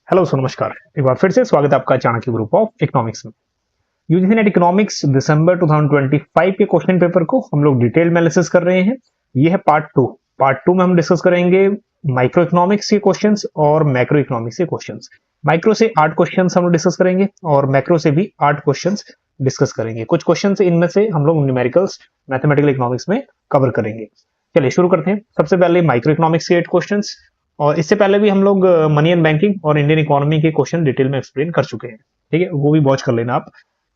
Hello सो नमस्कार। एक बार फिर से स्वागत है आपका चाणक्य ग्रुप ऑफ इकोनॉमिक्स में। यूजीसी नेट इकोनॉमिक्स दिसंबर 2025 के क्वेश्चन पेपर को हम लोग डिटेल में एनालिसिस कर रहे हैं। ये है पार्ट टू में हम डिस्कस करेंगे माइक्रो इकोनॉमिक्स के क्वेश्चंस और मैक्रो इकोनॉमिक्स के क्वेश्चंस। माइक्रो से 8 क्वेश्चंस हम लोग डिस्कस करेंगे और मैक्रो से भी 8 क्वेश्चंस डिस्कस करेंगे। कुछ क्वेश्चंस इनमें से हम लोग न्यूमेरिकल्स मैथमेटिकल इकोनॉमिक्स में कवर करेंगे। चलिए शुरू करते हैं। सबसे पहले माइक्रो इकोनॉमिक्स के 8 क्वेश्चंस, और इससे पहले भी हम लोग मनी एंड बैंकिंग और इंडियन इकोनॉमी के क्वेश्चन डिटेल में एक्सप्लेन कर चुके हैं। ठीक है, वो भी वॉच कर लेना आप।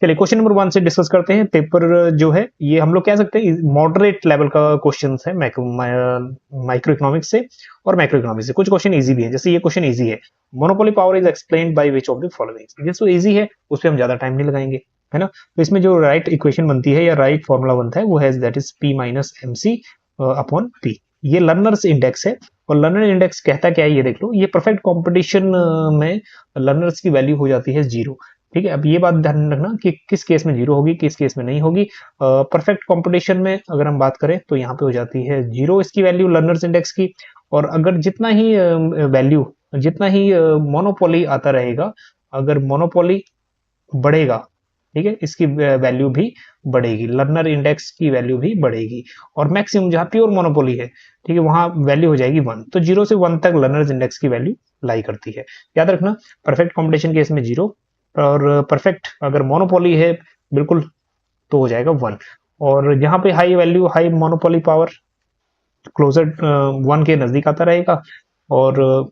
चलिए क्वेश्चन नंबर 1 से डिस्कस करते हैं। पेपर जो है ये हम लोग कह सकते हैं मॉडरेट लेवल का क्वेश्चन है माइक्रो इकोनॉमिक्स से और मैक्रो इकोनॉमिक्स से। कुछ क्वेश्चन इजी भी है, जैसे ये क्वेश्चन इजी है, monopoly power is explained by which of the following. जिसको इजी है उस पर हम ज्यादा टाइम नहीं लगाएंगे, है ना। तो इसमें जो राइट इक्वेशन बनती है या राइट फॉर्मूला बनता है वो है that is P minus M C upon P. ये लर्नर्स इंडेक्स है और लर्नर इंडेक्स कहता क्या है ये देख लो। ये परफेक्ट कंपटीशन में लर्नर्स की वैल्यू हो जाती है 0। ठीक है, अब ये बात ध्यान रखना कि किस केस में 0 होगी, किस केस में नहीं होगी। परफेक्ट कंपटीशन में अगर हम बात करें तो यहाँ पे हो जाती है 0 इसकी वैल्यू लर्नर्स इंडेक्स की। और अगर जितना ही मोनोपोली आता रहेगा, अगर मोनोपोली बढ़ेगा, ठीक है, इसकी वैल्यू भी बढ़ेगी, लर्नर इंडेक्स की वैल्यू भी बढ़ेगी। और मैक्सिमम जहां प्योर मोनोपोली है, ठीक है, वहां वैल्यू हो जाएगी 1। तो 0 से 1 तक लर्नर्स इंडेक्स की वैल्यू लाई करती है। याद रखना, परफेक्ट कॉम्पिटिशन केस में 0, और परफेक्ट अगर मोनोपोली है बिल्कुल तो हो जाएगा 1। और जहां पे high value, high monopoly power closer 1 के नजदीक आता रहेगा, और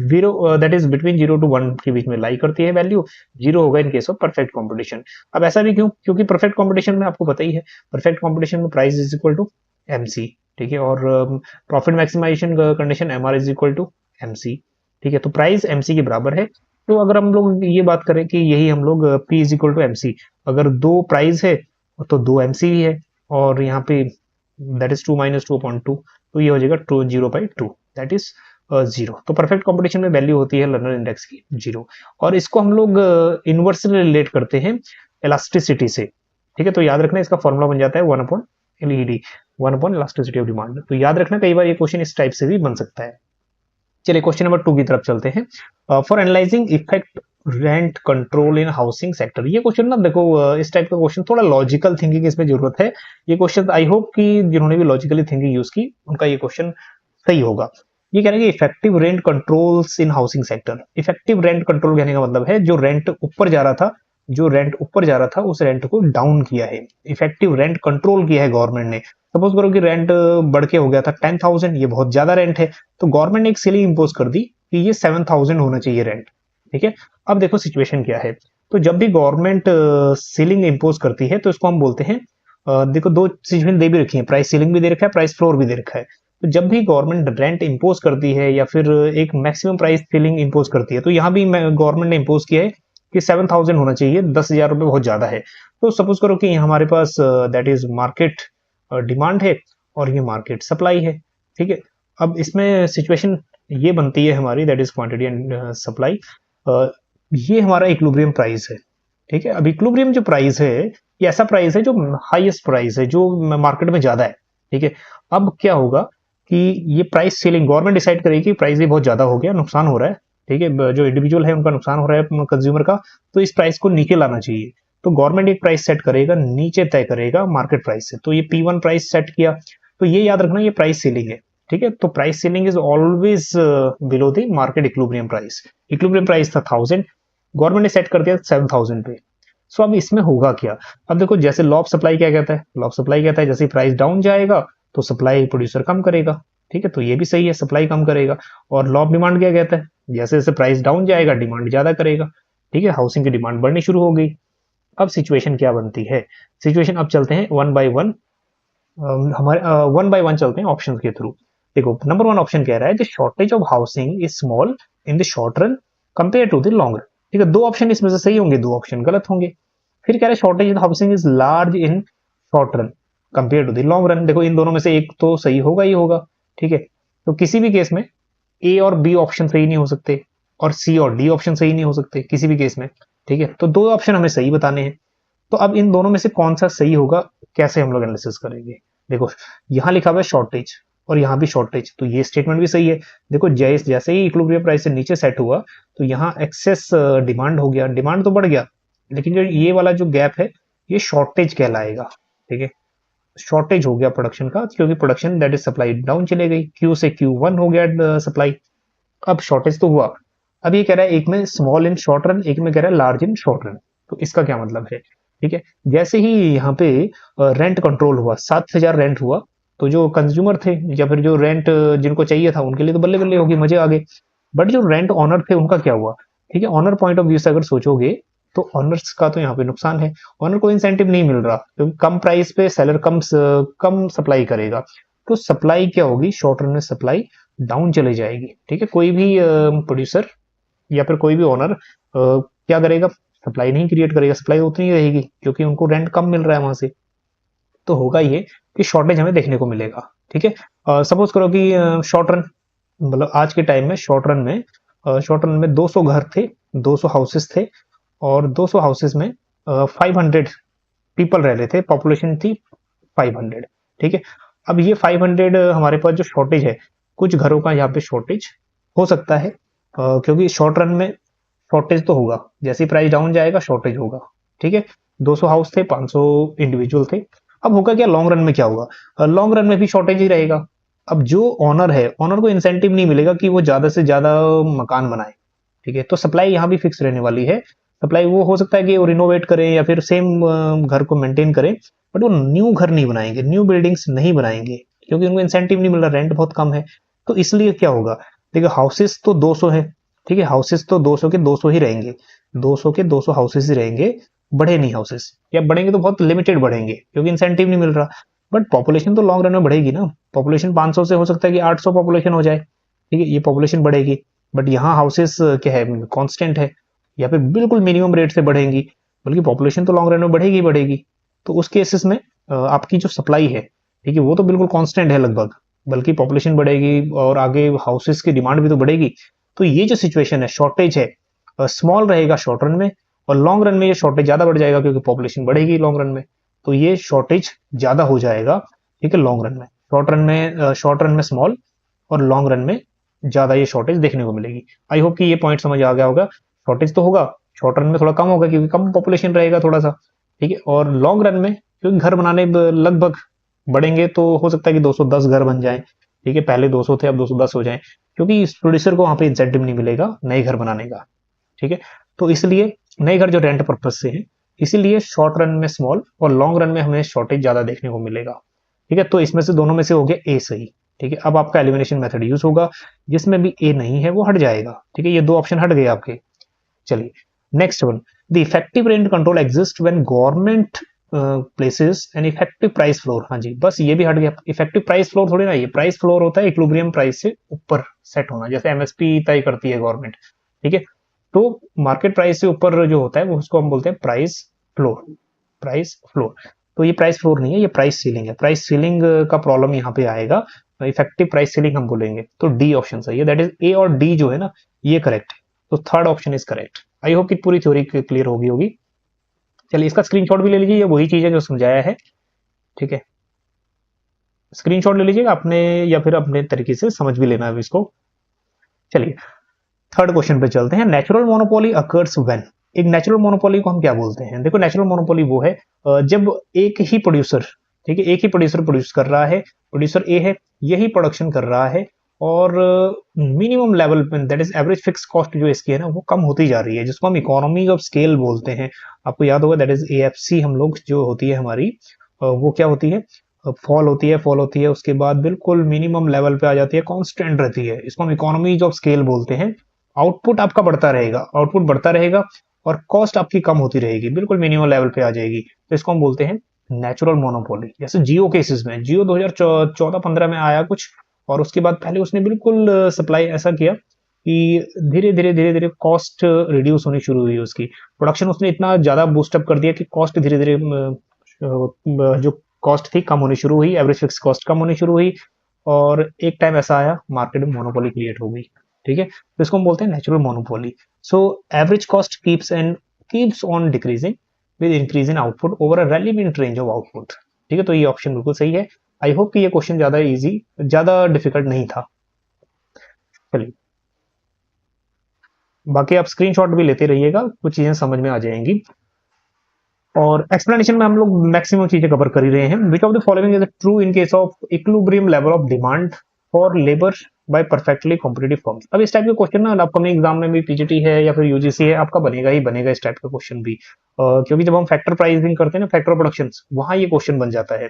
zero that is between 0 to 1 के बीच में लाई करती है वैल्यू। 0 होगा in case of perfect competition. अब ऐसा भी क्यों? क्योंकि परफेक्ट कंपटीशन में आपको पता ही है, परफेक्ट कंपटीशन में price is equal to MC. ठीक है, और profit maximisation condition MR is equal to MC. ठीक है, तो प्राइस एमसी के बराबर है। तो अगर हम लोग ये बात करें कि यही हम लोग P is equal to MC, अगर 2 प्राइस है तो 2 एमसी भी है, और यहाँ पे दैट इज 2 माइनस 2/2, तो ये हो जाएगा 0/2, दैट इज 0। तो परफेक्ट कंपटीशन में वैल्यू होती है लर्नर इंडेक्स की 0। और इसको हम लोग इनवर्सली रिलेट करते हैं इलास्टिसिटी से। ठीक है, तो याद रखना इसका फॉर्मूला बन जाता है 1/LED, 1 इलास्टिसिटी ऑफ डिमांड। तो याद रखना कई बार ये क्वेश्चन इस टाइप से भी बन सकता है। चलिए क्वेश्चन नंबर 2 की तरफ चलते हैं। For analysing effect rent control in housing sector. ये क्वेश्चन ना देखो, इस टाइप का क्वेश्चन थोड़ा लॉजिकल थिंकिंग इसमें जरूरत है। ये क्वेश्चन आई होप कि जिन्होंने भी लॉजिकली थिंकिंग यूज की उनका ये क्वेश्चन सही होगा। ये कह रहे हैं कि इफेक्टिव रेंट कंट्रोल्स इन housing sector. Effective rent control कहने का मतलब है जो रेंट ऊपर जा रहा था, उस रेंट को डाउन किया है। इफेक्टिव रेंट कंट्रोल किया है गवर्नमेंट ने। सपोज करो कि रेंट बढ़ के हो गया था 10,000, ये बहुत ज्यादा रेंट है, तो गवर्नमेंट ने एक सीलिंग इंपोज कर दी कि ये 7,000 होना चाहिए रेंट। ठीक है, अब देखो सिचुएशन क्या है। तो जब भी गवर्नमेंट सीलिंग इंपोज करती है तो इसको हम बोलते हैं, देखो दो सिचुएशन दे भी रखी है, प्राइस सीलिंग भी दे रखा है, प्राइस फ्लोर भी दे रखा है। तो जब भी गवर्नमेंट रेंट इंपोज करती है या फिर एक मैक्सिमम प्राइस सीलिंग इंपोज करती है, तो यहाँ भी गवर्नमेंट ने इंपोज किया है कि 7,000 होना चाहिए, 10,000 रुपए बहुत ज्यादा है। तो सपोज करो कि हमारे पास दैट इज मार्केट डिमांड है और ये मार्केट सप्लाई है। ठीक है, अब इसमें सिचुएशन ये बनती है हमारी, that is quantity and supply. ये हमारा इक्विलिब्रियम प्राइस है। ठीक है, अब इक्विलिब्रियम जो प्राइस है ये ऐसा प्राइस है जो हाईएस्ट प्राइस है, जो मार्केट में ज्यादा है। ठीक है, अब क्या होगा कि ये प्राइस सीलिंग गवर्नमेंट डिसाइड करेगी कि प्राइस भी बहुत ज्यादा हो गया, नुकसान हो रहा है। ठीक है, जो इंडिविजुअल है उनका नुकसान हो रहा है कंज्यूमर का, तो इस प्राइस को नीचे लाना चाहिए। तो गवर्नमेंट एक प्राइस सेट करेगा, नीचे तय करेगा मार्केट प्राइस से। तो ये P1 प्राइस सेट किया, तो ये याद रखना ये प्राइस सीलिंग है। ठीक है, तो price ceiling is always below the market equilibrium price. Equilibrium price था 1000, गवर्नमेंट ने सेट कर दिया 7,000 पे। सो अब इसमें होगा क्या? अब देखो जैसे लॉ ऑफ सप्लाई क्या कहता है, लॉ ऑफ सप्लाई कहता है जैसे प्राइस डाउन जाएगा तो सप्लाई प्रोड्यूसर कम करेगा। ठीक है, तो ये भी सही है, सप्लाई कम करेगा। और लॉ ऑफ डिमांड क्या कहता है, जैसे जैसे प्राइस डाउन जाएगा डिमांड ज्यादा करेगा। ठीक है, हाउसिंग की डिमांड बढ़नी शुरू हो गई। अब सिचुएशन क्या बनती है? सिचुएशन अब चलते हैं वन बाय वन, हमारे 1 by 1 चलते हैं ऑप्शन के थ्रू। देखो नंबर 1 ऑप्शन कह रहा है the shortage of housing is small in the short run compare to the long run. ठीक है, 2 ऑप्शन इसमें से सही होंगे, 2 ऑप्शन गलत होंगे। फिर कह रहे हैं shortage in housing is large in short run compare to the long run. देखो इन दोनों में से एक तो सही होगा ही होगा। ठीक है, तो किसी भी केस में ए और बी ऑप्शन सही नहीं हो सकते, और सी और डी ऑप्शन सही नहीं हो सकते किसी भी केस में। ठीक है, तो 2 ऑप्शन हमें सही बताने हैं। तो अब इन दोनों में से कौन सा सही होगा, कैसे हम लोग एनालिसिस करेंगे? देखो यहां लिखा हुआ है शॉर्टेज, और यहाँ भी शॉर्टेज, तो ये स्टेटमेंट भी सही है। देखो जैसे ही इक्विलिब्रियम प्राइस से नीचे सेट हुआ तो यहाँ एक्सेस डिमांड हो गया, डिमांड तो बढ़ गया, लेकिन जो ये वाला जो गैप है ये शॉर्टेज कहलाएगा। ठीक है, शॉर्टेज हो गया प्रोडक्शन का, क्योंकि production that is supply down चले गई, क्यू से Q1 हो गया सप्लाई। अब शॉर्टेज तो हुआ, अब ये कह रहा है एक में स्मॉल इन शॉर्ट रन, एक में कह रहा है लार्ज इन शॉर्ट रन। तो इसका क्या मतलब है? ठीक है, जैसे ही यहाँ पे रेंट कंट्रोल हुआ, 7,000 रेंट हुआ, तो जो कंज्यूमर थे या फिर जो रेंट जिनको चाहिए था उनके लिए तो बल्ले बल्ले होगी, मजे आ गए। बट जो रेंट ऑनर थे उनका क्या हुआ? ठीक है, ऑनर पॉइंट ऑफ व्यू से अगर सोचोगे तो ऑनर्स का तो यहाँ पे नुकसान है, ऑनर को इंसेंटिव नहीं मिल रहा, क्योंकि कम प्राइस पे सेलर कम सप्लाई करेगा, तो सप्लाई क्या होगी, शॉर्ट रन में सप्लाई डाउन चली जाएगी। ठीक है, कोई भी प्रोड्यूसर या फिर कोई भी ओनर क्या करेगा, सप्लाई नहीं क्रिएट करेगा, सप्लाई उतनी ही रहेगी क्योंकि उनको रेंट कम मिल रहा है वहां से। तो होगा ये कि शॉर्टेज हमें देखने को मिलेगा। ठीक है, सपोज करो कि शॉर्ट रन, मतलब आज के टाइम में शॉर्ट रन में 200 घर थे, 200 हाउसेस थे, और 200 हाउसेस में 500 पीपल रह रहे थे, पॉपुलेशन थी 500। ठीक है, अब ये 500 हमारे पास जो शॉर्टेज है, कुछ घरों का यहाँ पे शॉर्टेज हो सकता है, क्योंकि शॉर्ट रन में शॉर्टेज तो होगा, जैसे प्राइस डाउन जाएगा शॉर्टेज होगा। ठीक है, 200 हाउस थे, 500 इंडिविजुअल थे। अब होगा क्या, लॉन्ग रन में क्या होगा, लॉन्ग रन में भी शॉर्टेज ही रहेगा। अब जो ऑनर है, ऑनर को इंसेंटिव नहीं मिलेगा कि वो ज्यादा से ज्यादा मकान बनाए। ठीक है, तो सप्लाई यहाँ भी फिक्स रहने वाली है। सप्लाई वो हो सकता है कि वो रिनोवेट करें या फिर सेम घर को मेंटेन करें, बट वो न्यू घर नहीं बनाएंगे, न्यू बिल्डिंग्स नहीं बनाएंगे, क्योंकि उनको इंसेंटिव नहीं मिल रहा, रेंट बहुत कम है। तो इसलिए क्या होगा, देखिए हाउसेस तो 200 है, ठीक है, हाउसेस तो 200 के 200 ही रहेंगे, 200 के 200 हाउसेस ही रहेंगे, बढ़े नहीं हाउसेस, या बढ़ेंगे तो बहुत लिमिटेड बढ़ेंगे क्योंकि इंसेंटिव नहीं मिल रहा। बट पॉपुलेशन तो लॉन्ग रन में बढ़ेगी ना, पॉपुलेशन 500 से हो सकता है कि 800 पॉपुलेशन हो जाए। ठीक है, ये पॉपुलेशन बढ़ेगी, बट यहाँ हाउसेस क्या है, कांस्टेंट है, या फिर बिल्कुल मिनिमम रेट से बढ़ेंगी, बल्कि पॉपुलेशन तो लॉन्ग रन में बढ़ेगी ही बढ़ेगी। तो उस केसेस में आपकी जो सप्लाई है, ठीक है, वो तो बिल्कुल कांस्टेंट है लगभग, बल्कि पॉपुलेशन बढ़ेगी और आगे हाउसेस की डिमांड भी तो बढ़ेगी। तो ये जो सिचुएशन है, शॉर्टेज है, स्मॉल रहेगा शॉर्ट रन में, और लॉन्ग रन में ये शॉर्टेज ज्यादा बढ़ जाएगा क्योंकि पॉपुलेशन बढ़ेगी लॉन्ग रन में, तो ये शॉर्टेज ज्यादा हो जाएगा। ठीक है, लॉन्ग रन में, शॉर्ट रन में स्मॉल, और लॉन्ग रन में ज्यादा ये शॉर्टेज देखने को मिलेगी। आई होप कि ये पॉइंट समझ आ गया होगा। शॉर्टेज तो होगा, शॉर्ट रन में थोड़ा कम होगा क्योंकि कम पॉपुलेशन रहेगा थोड़ा सा। ठीक है, और लॉन्ग रन में क्योंकि घर बनाने लगभग बढ़ेंगे, तो हो सकता है कि 210 घर बन जाए। ठीक है, पहले 200 थे, अब 210 हो जाए, क्योंकि प्रोड्यूसर को वहां पे इंसेंटिव नहीं मिलेगा नए घर बनाने का। ठीक है, तो इसलिए नए घर जो रेंट पर्पज से है, इसीलिए शॉर्ट रन में स्मॉल और लॉन्ग रन में हमें शॉर्टेज ज्यादा देखने को मिलेगा। ठीक है, तो इसमें से दोनों में से हो गया ए सही। ठीक है, अब आपका एलिमिनेशन मेथड यूज होगा, जिसमें भी ए नहीं है वो हट जाएगा। ठीक है, ये दो ऑप्शन हट गए आपके। चलिए next one, the effective rent control exist when government places an effective price floor. हाँ जी, बस ये भी हट गया। इफेक्टिव प्राइस फ्लोर थोड़ी ना, ये प्राइस फ्लोर होता है इक्विलिब्रियम प्राइस से ऊपर सेट होना, जैसे एमएसपी तय करती है गवर्नमेंट। ठीक है, तो मार्केट प्राइस से ऊपर जो होता है वो उसको हम बोलते हैं प्राइस फ्लोर। प्राइस फ्लोर, तो ये प्राइस फ्लोर नहीं है, ये प्राइस सीलिंग है। प्राइस सीलिंग का प्रॉब्लम यहाँ पे आएगा, इफेक्टिव प्राइस सीलिंग हम बोलेंगे, तो डी ऑप्शन सही है, दैट इज ए और डी जो है ना, ये करेक्ट है। तो third option is correct. I hope कि पूरी थ्योरी क्लियर होगी। चलिए इसका स्क्रीनशॉट भी ले लीजिए, ये वही चीज है जो समझाया है। ठीक है, स्क्रीनशॉट ले लीजिएगा अपने, या फिर अपने तरीके से समझ भी लेना है इसको। चलिए थर्ड क्वेश्चन पे चलते हैं। Natural monopoly occurs when. एक नेचुरल मोनोपोली को हम क्या बोलते हैं? देखो नेचुरल मोनोपोली वो है जब एक ही प्रोड्यूसर, ठीक है, एक ही प्रोड्यूसर प्रोड्यूस कर रहा है, प्रोड्यूसर ए है, यही प्रोडक्शन कर रहा है, और मिनिमम लेवल पे that is average fix cost जो इसकी है ना वो कम होती जा रही है, जिसको हम इकोनॉमी ऑफ स्केल बोलते हैं। आपको याद होगा दैट इज एएफसी हम लोग जो होती है हमारी, वो क्या होती है, फॉल होती है, उसके बाद बिल्कुल मिनिमम लेवल पे आ जाती है, कांस्टेंट रहती है, इसको हम इकोनॉमीज ऑफ स्केल बोलते हैं। आउटपुट आपका बढ़ता रहेगा, आउटपुट बढ़ता रहेगा, और कॉस्ट आपकी कम होती रहेगी, बिल्कुल मिनिमम लेवल पे आ जाएगी, तो इसको हम बोलते हैं नेचुरल मोनोपोली। जैसे जियो केसेस में, जियो 2014-15 में आया कुछ, और उसके बाद पहले उसने बिल्कुल सप्लाई ऐसा किया कि धीरे धीरे कॉस्ट रिड्यूस होनी शुरू हुई, उसकी प्रोडक्शन उसने इतना ज्यादा बूस्टअप कर दिया कि कॉस्ट धीरे धीरे जो कॉस्ट थी कम होनी शुरू हुई, एवरेज फिक्स कॉस्ट कम होनी शुरू हुई, और एक टाइम ऐसा आया मार्केट में मोनोपोली क्रिएट हो गई। ठीक है, तो इसको हम बोलते हैं natural monopoly. So average cost keeps on decreasing with increase in output over a relevant range of output. ठीक है, तो ये ऑप्शन बिल्कुल सही है। आई होप कि ये क्वेश्चन ज्यादा इजी, ज्यादा डिफिकल्ट नहीं था। चलिए, बाकी आप स्क्रीनशॉट भी लेते रहिएगा, कुछ चीजें समझ में आ जाएंगी। और एक्सप्लेनेशन में हम लोग मैक्सिमम चीजें कवर कर ही रहे हैं। Which of the following is true in case of equilibrium level of demand for labour by perfectly competitive firms. अब इस टाइप के क्वेश्चन ना अपकमिंग एग्जाम में भी, पीजीटी है या फिर यूजीसी है, आपका बनेगा ही बनेगा इस टाइप का क्वेश्चन भी। क्योंकि जब हम फैक्टर प्राइसिंग करते हैं ना, फैक्टर प्रोडक्शन, वहां ये क्वेश्चन बन जाता है।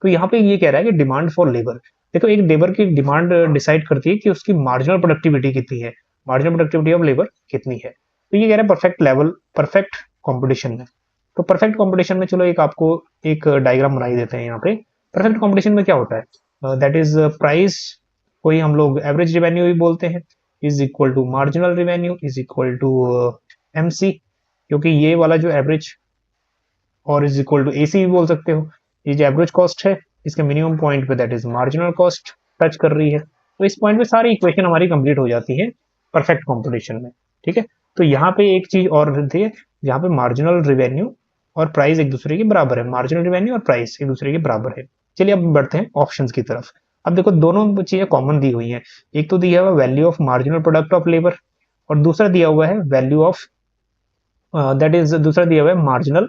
तो यहाँ पे ये कह रहा है कि डिमांड फॉर लेबर, देखो एक लेबर की डिमांड डिसाइड करती है कि उसकी मार्जिनल प्रोडक्टिविटी कितनी है, मार्जिनल प्रोडक्टिविटी ऑफ लेबर कितनी है। तो ये कह रहा है परफेक्ट लेवल, परफेक्ट कॉम्पिटिशन में। तो परफेक्ट कंपटीशन में चलो एक आपको एक डायग्राम बनाई देते हैं यहाँ पे। परफेक्ट कंपटीशन में क्या होता है, दैट इज प्राइस, कोई हम लोग एवरेज रिवेन्यू भी बोलते हैं, is equal to marginal revenue is equal to MC, क्योंकि ये वाला जो एवरेज, और इज इक्वल टू एसी भी बोल सकते हो, ये जो एवरेज कॉस्ट है इसके मिनिमम पॉइंट पे that is marginal cost touch कर रही है। तो इस पॉइंट पे सारी इक्वेशन हमारी कंप्लीट हो जाती है परफेक्ट कॉम्पिटिशन में। ठीक है, तो यहाँ पे एक चीज और रहती है, यहाँ पे मार्जिनल रिवेन्यू और प्राइस एक दूसरे के बराबर है, मार्जिनल रिवेन्यू और प्राइस एक दूसरे के बराबर है। चलिए अब बढ़ते हैं ऑप्शंस की तरफ। अब देखो दोनों चीजें कॉमन दी हुई हैं, एक तो दिया हुआ value of marginal product of labour, और दूसरा दिया हुआ है वैल्यू ऑफ दैट इज, दूसरा दिया हुआ है marginal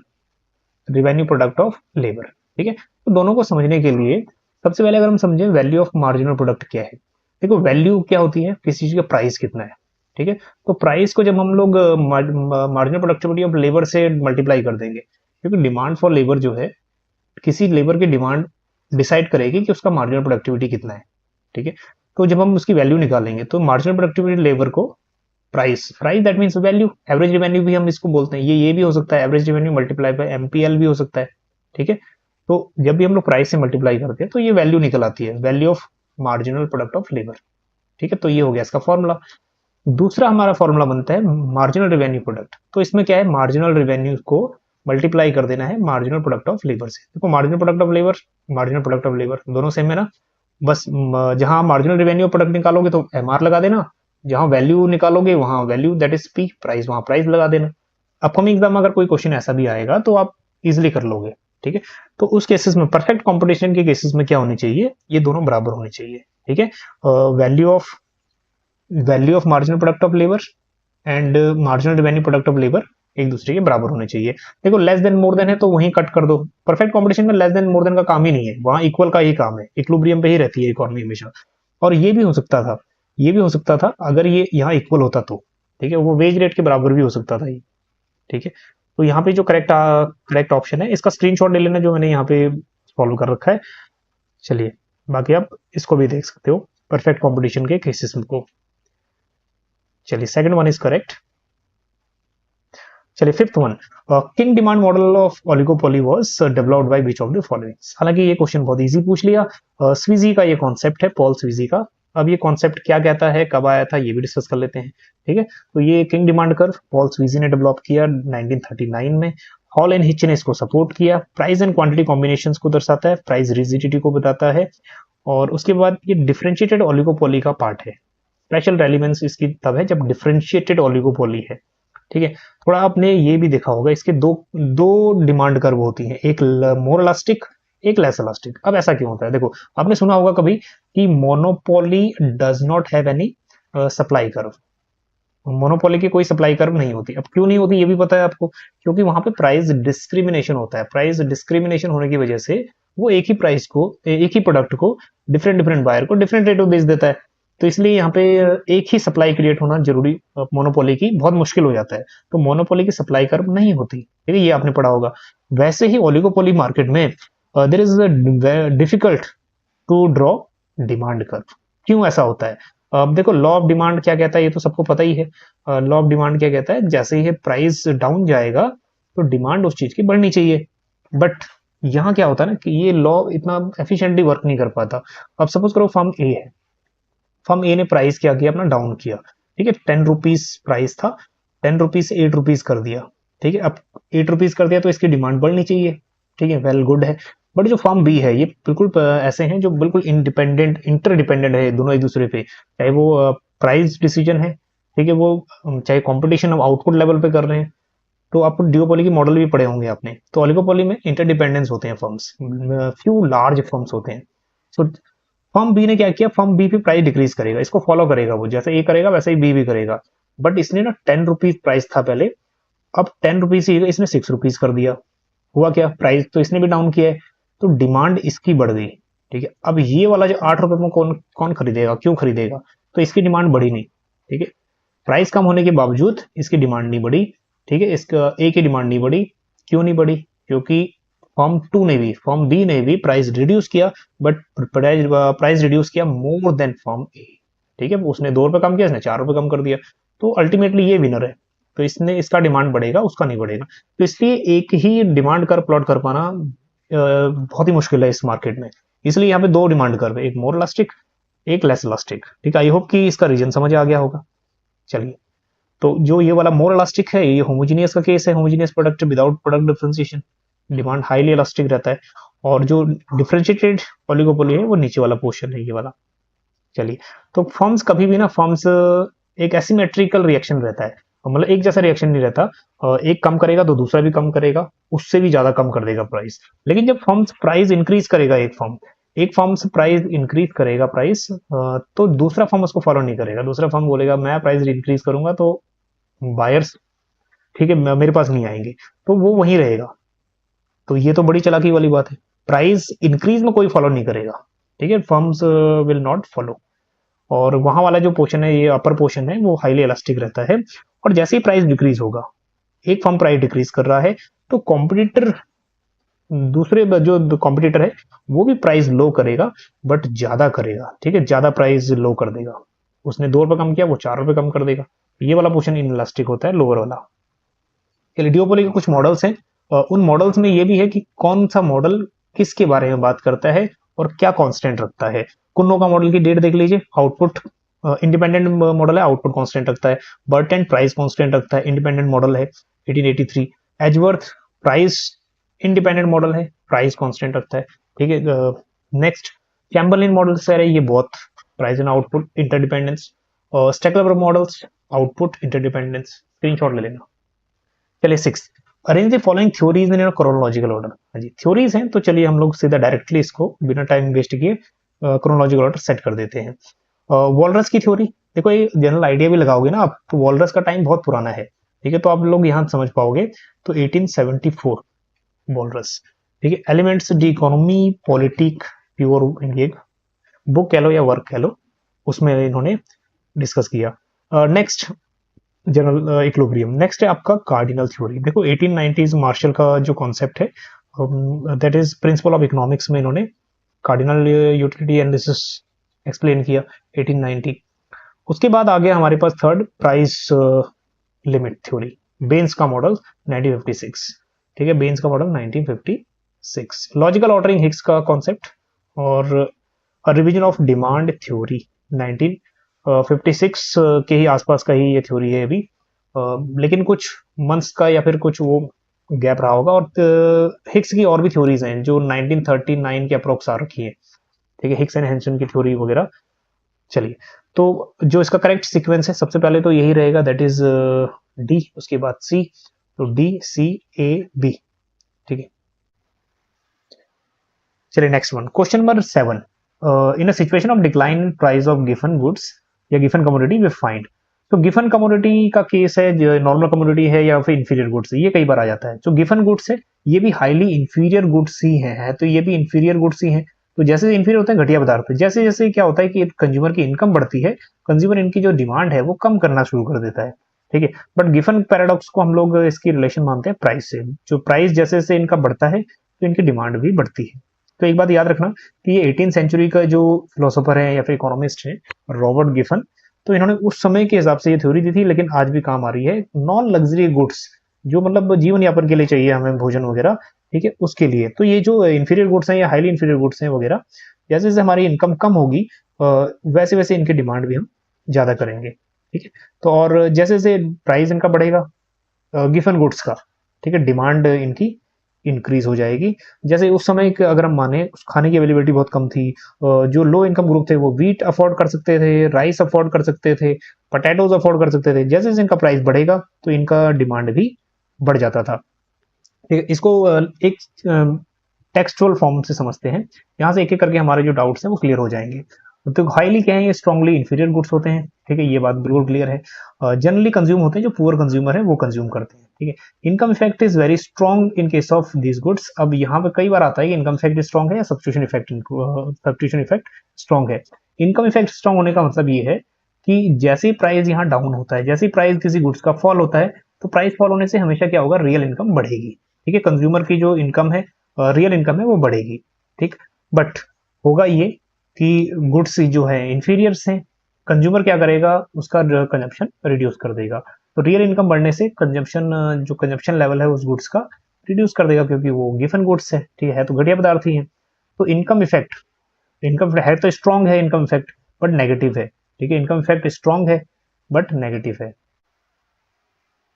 revenue product of labour. ठीक है, तो दोनों को समझने के लिए सबसे पहले अगर हम समझें वैल्यू ऑफ मार्जिनल प्रोडक्ट क्या है। देखो वैल्यू क्या होती है, किसी चीज का प्राइस कितना है। ठीक है, तो प्राइस को जब हम लोग मार्जिनल प्रोडक्टिविटी ऑफ लेबर से मल्टीप्लाई कर देंगे, क्योंकि डिमांड फॉर लेबर जो है, किसी लेबर की डिमांड डिसाइड करेगी कि उसका मार्जिनल प्रोडक्टिविटी कितना है। ठीक है, तो जब हम उसकी वैल्यू निकालेंगे तो मार्जिनल प्रोडक्टिविटी लेबर को price, price that means value, average revenue भी हम इसको बोलते हैं, ये भी हो सकता है, average revenue multiply by MPL भी हो सकता है। ठीक है, तो जब भी हम लोग प्राइस से मल्टीप्लाई करते हैं तो ये वैल्यू निकल आती है, value of marginal product of labour. ठीक है, तो ये हो गया इसका फॉर्मूला। दूसरा हमारा फॉर्मूला बनता है मार्जिनल रिवेन्यू प्रोडक्ट। तो इसमें क्या है, मार्जिनल रिवेन्यू को मल्टीप्लाई कर देना है मार्जिनल प्रोडक्ट ऑफ लेबर से। देखो marginal product of labour, marginal product of labour दोनों सेम है ना, बस जहां मार्जिनल रिवेन्यू प्रोडक्ट निकालोगे तो एमआर लगा देना, जहां वैल्यू निकालोगे वहां value that is P, price वहां प्राइस लगा देना। अपकमिंग एग्जाम अगर कोई क्वेश्चन ऐसा भी आएगा तो आप इजिली कर लोगे। ठीक है, तो उस केसेस में, परफेक्ट कॉम्पिटिशन के केसेस में क्या होनी चाहिए, ये दोनों बराबर होने चाहिए। ठीक है, value of marginal product of labour and marginal revenue product of labour एक दूसरे के बराबर होने चाहिए। देखो लेस देन मोर देन है तो वहीं कट कर दो, परफेक्ट कॉम्पिटिशन में लेस देन मोर देन का काम ही नहीं है, वहां इक्वल का ही काम है, इक्विलिब्रियम पे ही रहती है इकोनॉमी हमेशा। और ये भी हो सकता था, ये भी हो सकता था अगर ये यहाँ इक्वल होता तो, ठीक है, वो वेज रेट के बराबर भी हो सकता था ये। ठीक है, तो यहाँ पे जो करेक्ट ऑप्शन है, इसका स्क्रीनशॉट ले लेना जो मैंने यहाँ पे फॉलो कर रखा है। चलिए बाकी आप इसको भी देख सकते हो परफेक्ट कॉम्पिटिशन के केसेस को। चलिए सेकंड वन इज करेक्ट। चलिए fifth one, king demand model of oligopoly was developed by which of the following. हालांकि ये क्वेश्चन बहुत इजी पूछ लिया, स्वीजी का ये कॉन्सेप्ट है, पॉल स्वीजी का। अब ये कॉन्सेप्ट क्या कहता है, कब आया था, ये भी डिस्कस कर लेते हैं। ठीक है, तो ये किंग डिमांड कर्व पॉल स्वीजी ने डेवलप किया 1939 में। हॉल एंड हिच ने इसको सपोर्ट किया। प्राइस एंड क्वांटिटी कॉम्बिनेशंस को दर्शाता है, प्राइस रिजिडिटी को बताता है। और उसके बाद ये डिफरेंशिएटेड ओलिगोपोली का पार्ट है। स्पेशल रेलिवेंस इसकी तब है जब डिफरेंशिएटेड ओलिगोपोली है। ठीक है, थोड़ा आपने ये भी देखा होगा, इसके दो दो डिमांड कर्व होती हैं, एक मोर इलास्टिक, एक लेस इलास्टिक। अब ऐसा क्यों होता है, देखो आपने सुना होगा कभी कि monopoly does not have any supply curve, monopoly की कोई सप्लाई कर्व नहीं होती। अब क्यों नहीं होती ये भी पता है आपको, क्योंकि वहां पे प्राइस डिस्क्रिमिनेशन होता है। प्राइस डिस्क्रिमिनेशन होने की वजह से वो एक ही प्राइस को, एक ही प्रोडक्ट को डिफरेंट डिफरेंट बायर को डिफरेंट रेट में बेच देता है। तो इसलिए यहाँ पे एक ही सप्लाई क्रिएट होना जरूरी, मोनोपोली की बहुत मुश्किल हो जाता है। तो मोनोपोली की सप्लाई कर्व नहीं होती, ठीक है, ये आपने पढ़ा होगा। वैसे ही ओलिगोपोली मार्केट में there is difficult to draw demand curve. क्यों ऐसा होता है, अब देखो लॉ ऑफ डिमांड क्या कहता है ये तो सबको पता ही है। लॉ ऑफ डिमांड क्या कहता है, जैसे ही प्राइस डाउन जाएगा तो डिमांड उस चीज की बढ़नी चाहिए। बट यहाँ क्या होता है ना कि ये लॉ इतना एफिशिएंटली वर्क नहीं कर पाता। अब सपोज करो फर्म ए है, फर्म ए ने प्राइस क्या किया, अपना डाउन किया। ठीक है, 10 रुपीज प्राइस था, 10 रुपीज से 8 रुपीज कर दिया। ठीक है, अब 8 रुपीज कर दिया तो इसकी डिमांड बढ़नी चाहिए। ठीक है, वेल गुड है। बट जो फर्म बी है ये बिल्कुल ऐसे हैं जो बिल्कुल इंडिपेंडेंट, इंटरडिपेंडेंट है दोनों एक दूसरे पे, चाहे वो प्राइस डिसीजन है, ठीक है, वो चाहे कंपटीशन आउटपुट लेवल पे कर रहे हैं। तो आपको डिओपोली की मॉडल भी पढ़े होंगे आपने। तो ओलिगोपोली में इंटरडिपेंडेंस होते हैं फर्म्स, फ्यू लार्ज फर्म्स होते हैं। सो फर्म बी ने क्या किया, फर्म बी पे प्राइस डिक्रीज करेगा, इसको फॉलो करेगा वो, जैसे ए करेगा वैसे ही बी भी करेगा। बट इसने ना 10 रुपीज प्राइस था पहले, अब 10 रुपीज ही इसने 6 रुपीज कर दिया। हुआ क्या, प्राइस तो इसने भी डाउन किया है, तो डिमांड इसकी बढ़ गई। ठीक है, अब ये वाला जो 8 रुपए में कौन कौन खरीदेगा, क्यों खरीदेगा, तो इसकी डिमांड बढ़ी नहीं। ठीक है, प्राइस कम होने के बावजूद इसकी डिमांड नहीं बढ़ी। ठीक है, इसका ए की डिमांड नहीं बढ़ी। क्यों नहीं बढ़ी, क्योंकि फॉर्म बी ने भी प्राइस रिड्यूस किया, बट प्राइस रिड्यूस किया मोर देन फॉर्म ए। ठीक है, उसने 2 रुपए कम किया, इसने 4 रुपए कम कर दिया, तो अल्टीमेटली ये विनर है। तो इसने इसका डिमांड बढ़ेगा, उसका नहीं बढ़ेगा। तो इसलिए एक ही डिमांड कर प्लॉट कर पाना बहुत ही मुश्किल है इस मार्केट में। इसलिए यहाँ पे 2 डिमांड कर्व है, एक मोर इलास्टिक, एक लेस इलास्टिक। ठीक है, आई होप कि इसका रीजन समझ आ गया होगा। चलिए, तो जो ये वाला मोर इलास्टिक है, ये होमोजीनियस का केस है, homogeneous product without product differentiation, demand highly elastic रहता है। और जो डिफरेंशिएटेड ओलिगोपोली है वो नीचे वाला पोर्शन है, ये वाला। चलिए, तो फॉर्म्स कभी भी ना, फॉर्म्स एक एसिमेट्रिकल रिएक्शन रहता है, मतलब एक जैसा रिएक्शन नहीं रहता। एक कम करेगा तो दूसरा भी कम करेगा, उससे भी ज्यादा कम कर देगा प्राइस। लेकिन जब फॉर्म्स प्राइस इंक्रीज करेगा, एक फॉर्म से प्राइस इंक्रीज करेगा प्राइस, तो दूसरा फॉर्म उसको फॉलो नहीं करेगा। दूसरा फॉर्म बोलेगा मैं प्राइस इंक्रीज करूंगा तो बायर्स, ठीक है, मेरे पास नहीं आएंगे, तो वो वहीं रहेगा। तो ये तो बड़ी चालाकी वाली बात है, प्राइस इंक्रीज में कोई फॉलो नहीं करेगा। ठीक है, फर्म्स विल नॉट फॉलो। और वहां वाला जो पोर्शन है, ये अपर पोर्शन है, वो हाईली इलास्टिक रहता है। और जैसे ही प्राइस डिक्रीज होगा, एक फर्म प्राइस डिक्रीज कर रहा है, तो कॉम्पिटिटर, दूसरे जो कॉम्पिटिटर है वो भी प्राइस लो करेगा, बट ज्यादा करेगा। ठीक है, ज्यादा प्राइस लो कर देगा। उसने 2 रुपए कम किया, वो 4 रुपए कम कर देगा। ये वाला पोर्शन इन इलास्टिक होता है, लोअर वाला। लिडियोपोली के कुछ मॉडल्स हैं, उन मॉडल्स में ये भी है कि कौन सा मॉडल किसके बारे में बात करता है और क्या कांस्टेंट रखता है। कुन्नो का मॉडल की डेट देख लीजिए, आउटपुट इंडिपेंडेंट मॉडल है, आउटपुट कांस्टेंट रखता है। बर्टन प्राइस कांस्टेंट रखता है, इंडिपेंडेंट मॉडल है, 1883। एजवर्थ प्राइस इंडिपेंडेंट मॉडल है, प्राइस कांस्टेंट रखता है। ठीक है, नेक्स्ट चैम्बरलिन मॉडल है, ये बहुत प्राइस एंड आउटपुट इंटरडिपेंडेंस। और स्टेकलर मॉडल्स, आउटपुट इंटरडिपेंडेंस, स्क्रीनशॉट ले लेना। चलिए 6, arrange the following theories in chronological order. हाँ जी, थ्योरीज हैं, तो चलिए हम लोग सीधा डायरेक्टली इसको बिना टाइम वेस्ट किए क्रोनोलॉजिकल ऑर्डर सेट कर देते हैं। वॉलरस की थ्योरी, देखो ये जनरल आइडिया भी लगाओगे ना आप, तो वॉलरस का टाइम बहुत पुराना है। ठीक है, तो आप लोग यहाँ समझ पाओगे। तो 1874 वॉलरस। ठीक है, elements D economy politic pure, ये बुक कह लो या वर्क कह लो, उसमें इन्होंने डिस्कस किया। Next general equilibrium. नेक्स्ट है आपका कार्डिनल थ्योरी। देखो 1890s मार्शल का जो कॉन्सेप्ट है, that is principle of economics में इन्होंने कार्डिनल यूटिलिटी एनालिसिस एक्सप्लेन किया 1890। उसके बाद आ गया हमारे पास थर्ड, प्राइस लिमिट थ्योरी, बेन्स का मॉडल 1956। ठीक है, बेन्स का मॉडल 1956। लॉजिकल ऑर्डरिंग हिग्स का कॉन्सेप्ट, और रिवीजन ऑफ डिमांड थ्योरी 1956 के ही आसपास का ही ये थ्योरी है अभी, लेकिन कुछ मंथ्स का या फिर कुछ वो गैप रहा होगा। और हिग्स की और भी थ्योरीज हैं जो 1939 के अप्रोक्स आ रखी है। ठीक है, हिग्स एंड हेंसन की थ्योरी वगैरह। चलिए, तो जो इसका करेक्ट सीक्वेंस है, सबसे पहले तो यही रहेगा, दैट इज डी, उसके बाद सी, तो डी सी ए बी। ठीक है, चलिए next one, question number 7, in a situation of decline in price of given goods या गिवन कमोडिटी वी फाइंड। तो गिवन कमोडिटी का केस है, जो नॉर्मल कमोडिटी है या फिर इंफीरियर गुड्स है, ये कई बार आ जाता है। जो गिवन गुड्स है ये भी हाईली इंफीरियर गुड्स ही है, तो ये भी इंफीरियर गुड्स ही है। तो जैसे इंफीरियर होते हैं घटिया पदार्थ, जैसे जैसे क्या होता है कि कंज्यूमर की इनकम बढ़ती है, कंज्यूमर इनकी जो डिमांड है वो कम करना शुरू कर देता है। ठीक है, बट गिवन पैराडॉक्स को हम लोग इसकी रिलेशन मानते हैं प्राइस से। जो प्राइस जैसे जैसे इनका बढ़ता है तो इनकी डिमांड भी बढ़ती है। तो एक बात याद रखना कि ये 18th सेंचुरी का जो फिलोसोफर है या फिर इकोनॉमिस्ट है, रॉबर्ट गिफन, तो इन्होंने उस समय के हिसाब से ये थ्योरी दी थी, लेकिन आज भी काम आ रही है। नॉन लग्जरी गुड्स, जो मतलब जीवन यापन के लिए चाहिए हमें, भोजन वगैरह, ठीक है, उसके लिए। तो ये जो इंफीरियर गुड्स हैं या हाईली इंफीरियर गुड्स हैं वगैरह, जैसे जैसे हमारी इनकम कम होगी वैसे वैसे इनकी डिमांड भी हम ज्यादा करेंगे। ठीक है, तो और जैसे जैसे प्राइस इनका बढ़ेगा गिफन गुड्स का, ठीक है, डिमांड इनकी इंक्रीज हो जाएगी। जैसे उस समय अगर हम माने, उस खाने की अवेलेबिलिटी बहुत कम थी, जो लो इनकम ग्रुप थे वो वीट अफोर्ड कर सकते थे, राइस अफोर्ड कर सकते थे, पोटैटोज अफोर्ड कर सकते थे। जैसे जैसे इनका प्राइस बढ़ेगा तो इनका डिमांड भी बढ़ जाता था। ठीक है, इसको एक टेक्सचुअल फॉर्म से समझते हैं। यहाँ से एक एक करके हमारे जो डाउट्स हैं वो क्लियर हो जाएंगे। तो हाईली क्या है, ये स्ट्रांगली इंफीरियर गुड्स होते हैं, ठीक है, ये बात बिल्कुल क्लियर है। जनरली कंज्यूम होते हैं, जो पुअर कंज्यूमर है वो कंज्यूम करते हैं, ठीक है। Income effect is very strong in case of these goods. अब यहाँ पे कई बार आता है कि इनकम इफेक्ट स्ट्रॉन्ग है या सब्स्टिट्यूशन इफेक्ट स्ट्रॉन्ग है। इनकम इफेक्ट स्ट्रॉन्ग होने का मतलब ये है कि जैसे ही प्राइस यहाँ डाउन होता है, जैसे ही प्राइस किसी गुड्स का फॉल होता है, तो प्राइस फॉल होने से हमेशा क्या होगा, रियल इनकम बढ़ेगी, ठीक है। कंज्यूमर की जो इनकम है, रियल इनकम है, वो बढ़ेगी, ठीक। बट होगा ये कि गुड्स जो है इंफीरियर्स हैं, कंज्यूमर क्या करेगा, उसका कंजप्शन रिड्यूस कर देगा। तो रियल इनकम बढ़ने से कंजप्शन, जो कंजप्शन लेवल है उस गुड्स का रिड्यूस कर देगा, क्योंकि वो गिवन गुड्स है, ठीक है, तो घटिया पदार्थ ही है। तो इनकम है तो स्ट्रॉन्ग है इनकम इफेक्ट, बट नेगेटिव है, ठीक है। इनकम इफेक्ट स्ट्रॉन्ग है बट नेगेटिव है।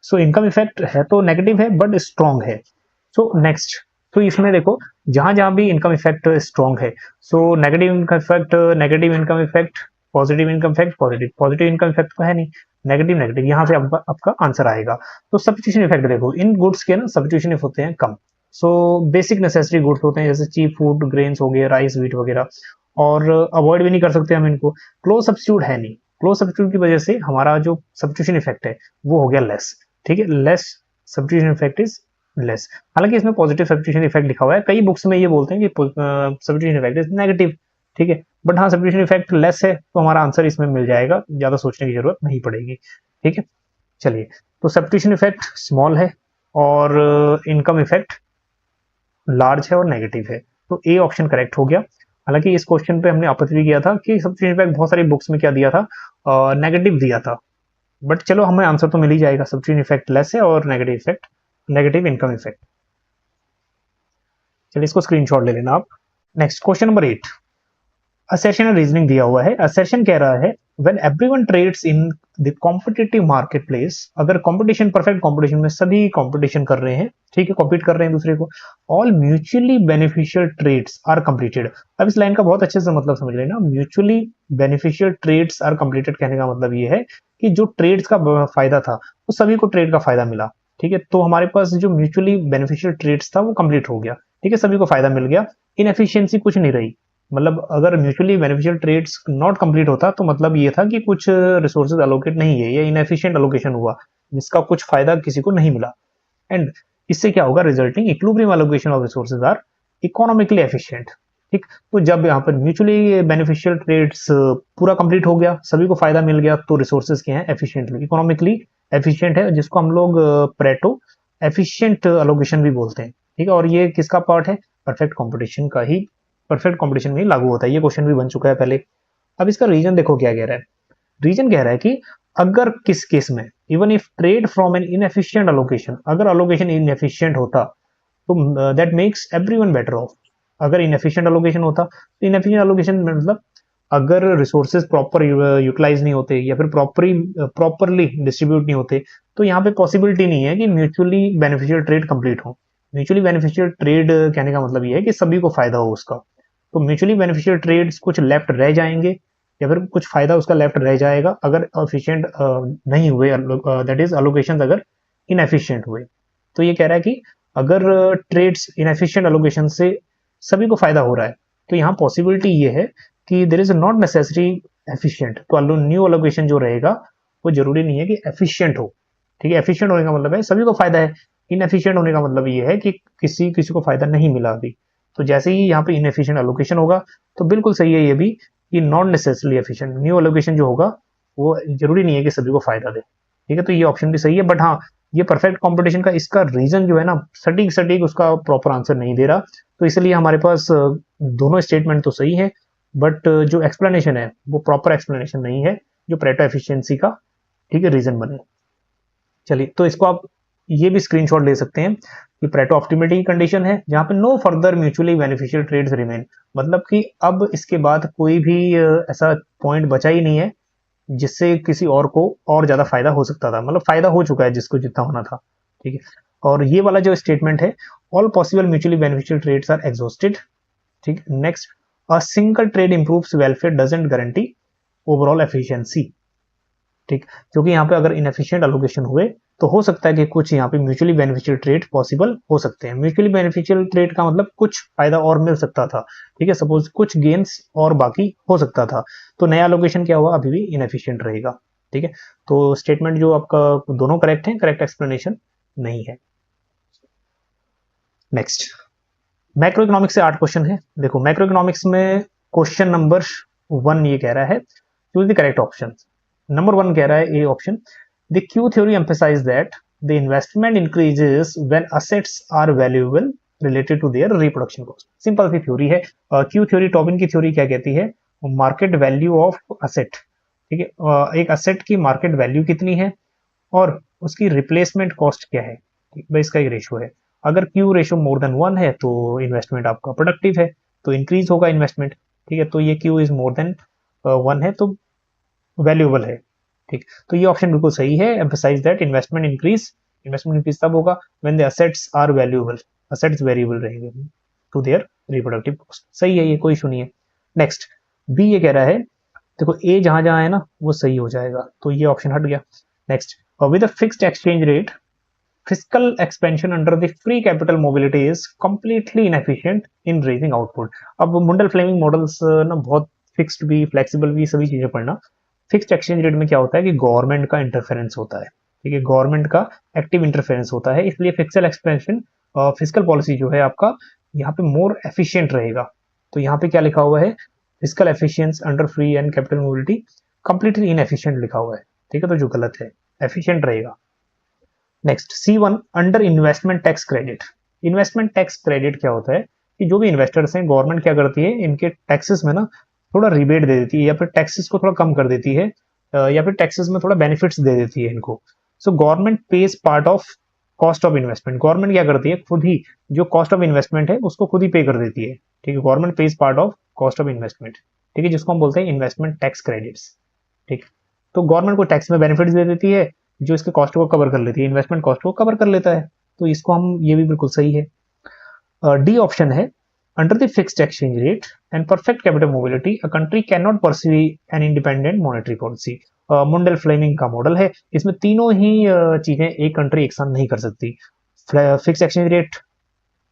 सो इनकम इफेक्ट है तो नेगेटिव है बट स्ट्रॉन्ग है। सो नेक्स्ट, तो इसमें देखो जहां जहां भी इनकम इफेक्ट स्ट्रॉन्ग है, so negative income effect, negative income effect, positive income effect, positive income effect तो है नहीं, नेगेटिव नेगेटिव, यहाँ से आपका आंसर आएगा। तो सब्स्टिट्यूशन इफेक्ट देखो, इन गुड्स के ना सब्स्टिट्यूशन इफेक्ट होते हैं कम। सो बेसिक नेसेसरी गुड्स होते हैं, जैसे चीप फूड, ग्रेन्स हो गए, राइस, व्हीट वगैरह, और अवॉइड भी नहीं कर सकते हम इनको। क्लोज सब्स्टिट्यूट है नहीं, क्लोज सब्स्टिट्यूट की वजह से हमारा जो सब्स्टिट्यूशन इफेक्ट है वो हो गया लेस, ठीक है। Less substitution effect is less. हालांकि इसमें पॉजिटिव सब्स्टिट्यूशन इफेक्ट लिखा हुआ है, कई बुक्स में ये बोलते हैं कि सब्स्टिट्यूशन इफेक्ट इज नेगेटिव, ठीक है। बट हाँ, सब्स्टिट्यूशन इफेक्ट लेस है तो हमारा आंसर इसमें मिल जाएगा, ज्यादा सोचने की जरूरत नहीं पड़ेगी, ठीक है। चलिए, तो सब्स्टिट्यूशन इफेक्ट स्मॉल है और इनकम इफेक्ट लार्ज है और नेगेटिव है, तो ए ऑप्शन करेक्ट हो गया। हालांकि इस क्वेश्चन पे हमने आपत्ति भी किया था कि सब्स्टिट्यूशन इफेक्ट बहुत सारी बुक्स में क्या दिया था, नेगेटिव दिया था, बट चलो हमें आंसर तो मिल ही जाएगा। सब्स्टिट्यूशन इफेक्ट लेस है और नेगेटिव इनकम इफेक्ट। चलिए इसको स्क्रीनशॉट ले लेना आप। Next question number 8, assertion reasoning दिया हुआ है। असर्शन कह रहा है when everyone trades in the competitive market place, अगर कंपटीशन, परफेक्ट कंपटीशन में सभी कंपटीशन कर रहे हैं, ठीक है, कॉम्पीट कर रहे हैं दूसरे को, all mutually beneficial trades are completed. अब इस लाइन का बहुत अच्छे से मतलब समझ लेना। Mutually beneficial trades are completed कहने का मतलब ये है कि जो ट्रेड्स का फायदा था वो सभी को ट्रेड का फायदा मिला, ठीक है। तो हमारे पास जो म्यूचुअली बेनिफिशियल ट्रेड्स था वो कंप्लीट हो गया, ठीक है, सभी को फायदा मिल गया, इनएफिशिएंसी कुछ नहीं रही। मतलब अगर mutually beneficial trades not complete होता तो मतलब ये था कि कुछ रिसोर्सेज अलोकेट नहीं है या इनएफिशिएंट अलोकेशन हुआ, जिसका कुछ फायदा किसी को नहीं मिला। एंड इससे क्या होगा, resulting equilibrium allocation of resources are economically efficient, ठीक। तो जब यहाँ पर म्यूचुअली बेनिफिशियल ट्रेड्स पूरा कंप्लीट हो गया, सभी को फायदा मिल गया, तो रिसोर्सेज क्या है, एफिशिएंटली, इकोनॉमिकली एफिशिएंट है, जिसको हम लोग प्रेटो एफिशिएंट अलोकेशन भी बोलते हैं, ठीक है। और ये किसका पार्ट है, परफेक्ट कंपटीशन का ही, परफेक्ट कंपटीशन में ही लागू होता है। ये क्वेश्चन भी बन चुका है पहले। अब इसका रीजन देखो क्या कह रहा है। रीजन कह रहा है कि अगर किस केस में, even if trade from an inefficient allocation, अगर अलोकेशन इनएफिशिएंट होता तो that makes everyone better off. अगर इनएफिशिएंट अलोकेशन होता तो इनएफिशिएंट अलोकेशन में मतलब अगर रिसोर्सेज प्रॉपर यूटिलाइज नहीं होते या फिर प्रॉपरली डिस्ट्रीब्यूट नहीं होते, तो यहाँ पे पॉसिबिलिटी नहीं है कि म्यूचुअली बेनिफिशियल ट्रेड कंप्लीट हो। म्यूचुअली बेनिफिशियल ट्रेड कहने का मतलब ये है कि सभी को फायदा हो उसका। तो म्यूचुअली बेनिफिशियल ट्रेड्स कुछ लेफ्ट रह जाएंगे या फिर कुछ फायदा उसका लेफ्ट रह जाएगा अगर एफिशिएंट नहीं हुए, दैट इज अलोकेशन अगर इनएफिशिएंट हुए। तो ये कह रहा है कि अगर ट्रेड्स इनएफिशिएंट अलोकेशन से सभी को फायदा हो रहा है, तो यहाँ पॉसिबिलिटी ये है कि there is not necessary efficient. तो न्यू अलोकेशन जो रहेगा वो जरूरी नहीं है कि एफिशिएंट हो, ठीक है। एफिशिएंट होने का मतलब है सभी को फायदा है, इनएफिशिएंट होने का मतलब ये है कि किसी को फायदा नहीं मिला अभी। तो जैसे ही यहाँ पे इनएफिशिएंट अलोकेशन होगा तो बिल्कुल सही है ये भी कि not necessarily efficient, new allocation जो होगा वो जरूरी नहीं है कि सभी को फायदा दे, ठीक है। तो ये ऑप्शन भी सही है। बट हाँ, ये परफेक्ट कंपटीशन का इसका रीजन जो है ना, सटीक उसका प्रॉपर आंसर नहीं दे रहा, तो इसलिए हमारे पास दोनों स्टेटमेंट तो सही है, बट जो एक्सप्लेनेशन है वो प्रॉपर एक्सप्लेनेशन नहीं है जो प्रेटो एफिशिएंसी का, ठीक है, रीजन बने। चलिए, तो इसको आप ये भी स्क्रीनशॉट ले सकते हैं कि प्रेटो ऑप्टिमिटी की कंडीशन है जहां पे no further mutually beneficial trades remain, मतलब कि अब इसके बाद कोई भी ऐसा पॉइंट बचा ही नहीं है जिससे किसी और को और ज्यादा फायदा हो सकता था, मतलब फायदा हो चुका है जिसको जितना होना था, ठीक है। और ये वाला जो स्टेटमेंट है, all possible mutually beneficial trades are exhausted, ठीक। Next, a single trade improves welfare doesn't guarantee overall efficiency. ठीक, क्योंकि यहाँ पे अगर इनएफिशिएंट एलोकेशन हुए तो हो सकता है कि कुछ यहाँ पे म्यूचुअली बेनिफिशियल ट्रेड पॉसिबल हो सकते हैं। म्यूचुअली बेनिफिशियल ट्रेड का मतलब कुछ फायदा और मिल सकता था, ठीक है, सपोज कुछ गेन्स और बाकी हो सकता था, तो नया एलोकेशन क्या हुआ, अभी भी इनएफिशिएंट रहेगा। ठीक है, तो स्टेटमेंट जो आपका दोनों करेक्ट है, करेक्ट एक्सप्लेनेशन नहीं है। नेक्स्ट, मैक्रो इकोनॉमिक्स से 8 क्वेश्चन है। देखो मैक्रो इकोनॉमिक्स में क्वेश्चन नंबर 1 ये कह रहा है choose the correct option. Number 1 कह रहा है A option, the Q theory emphasize that the investment increases when assets are valuable related to their reproduction cost. Simple सी थ्योरी है। क्यू थ्योरी, टॉबिन की थ्योरी क्या कहती है, मार्केट वैल्यू ऑफ असेट। ठीक है, एक असेट की मार्केट वैल्यू कितनी है और उसकी रिप्लेसमेंट कॉस्ट क्या है, भाई इसका एक रेशियो है। अगर क्यू रेशियो मोर देन 1 है तो इन्वेस्टमेंट आपका प्रोडक्टिव है, तो इंक्रीज होगा इन्वेस्टमेंट। ठीक है, तो ये क्यू इज मोर देन 1 है तो वैल्यूएबल है। ठीक, तो ये ऑप्शन बिल्कुल सही है। एम्फसाइज दैट इन्वेस्टमेंट इंक्रीज तब होगा when the assets are valuable, assets variable रहेंगे टू देयर रिप्रोडक्टिव कॉस्ट। सही है, ये कोई इशू नहीं है। नेक्स्ट, बी ये कह रहा है, देखो ए जहां जहां है ना वो सही हो जाएगा, तो ये ऑप्शन हट गया। Next, with a fixed exchange rate fiscal expansion under the free capital mobility is completely inefficient in raising output। अब मुंडल फ्लेमिंग मॉडल्स ना बहुत फिक्स्ड भी फ्लेक्सिबल भी सभी चीजें पढ़ना। फिक्स्ड एक्सचेंज रेट में क्या होता है कि गवर्नमेंट का इंटरफेरेंस होता है, ठीक है, गवर्नमेंट का एक्टिव इंटरफेरेंस होता है, इसलिए फिक्सल एक्सपेंशन फिजिकल पॉलिसी जो है आपका यहाँ पे मोर एफिशिएंट रहेगा। तो यहाँ पे क्या लिखा हुआ है, physical efficiency under free and capital mobility completely inefficient लिखा हुआ है। ठीक है, तो जो गलत है, एफिशिएंट रहेगा। Next, C1 under investment tax credit. Investment tax credit क्या होता है कि जो भी इन्वेस्टर्स हैं, गवर्नमेंट क्या करती है, इनके टैक्सेस में ना थोड़ा रिबेट दे देती है, या फिर टैक्सेस को थोड़ा कम कर देती है, या फिर टैक्सेस में थोड़ा बेनिफिट्स दे देती है इनको। So government page part of cost of investment. Government क्या करती है, खुद ही जो कॉस्ट ऑफ इन्वेस्टमेंट है उसको खुद ही पे कर देती है। ठीक है, government page part of cost of investment, ठीक है, जिसको हम बोलते हैं इन्वेस्टमेंट टैक्स क्रेडिट्स। ठीक, तो गवर्नमेंट को टैक्स में बेनिफिट्स दे देती है जो इसके कॉस्ट को कवर कर लेती है, इन्वेस्टमेंट कॉस्ट को कवर कर लेता है, तो इसको हम, ये भी बिल्कुल सही है। डी ऑप्शन है, under the fixed exchange rate and perfect capital mobility a country can not pursue an independent monetary policy. Mundell Fleming का मॉडल है, इसमें तीनों ही चीजें एक कंट्री एक साथ नहीं कर सकती। Fixed exchange rate,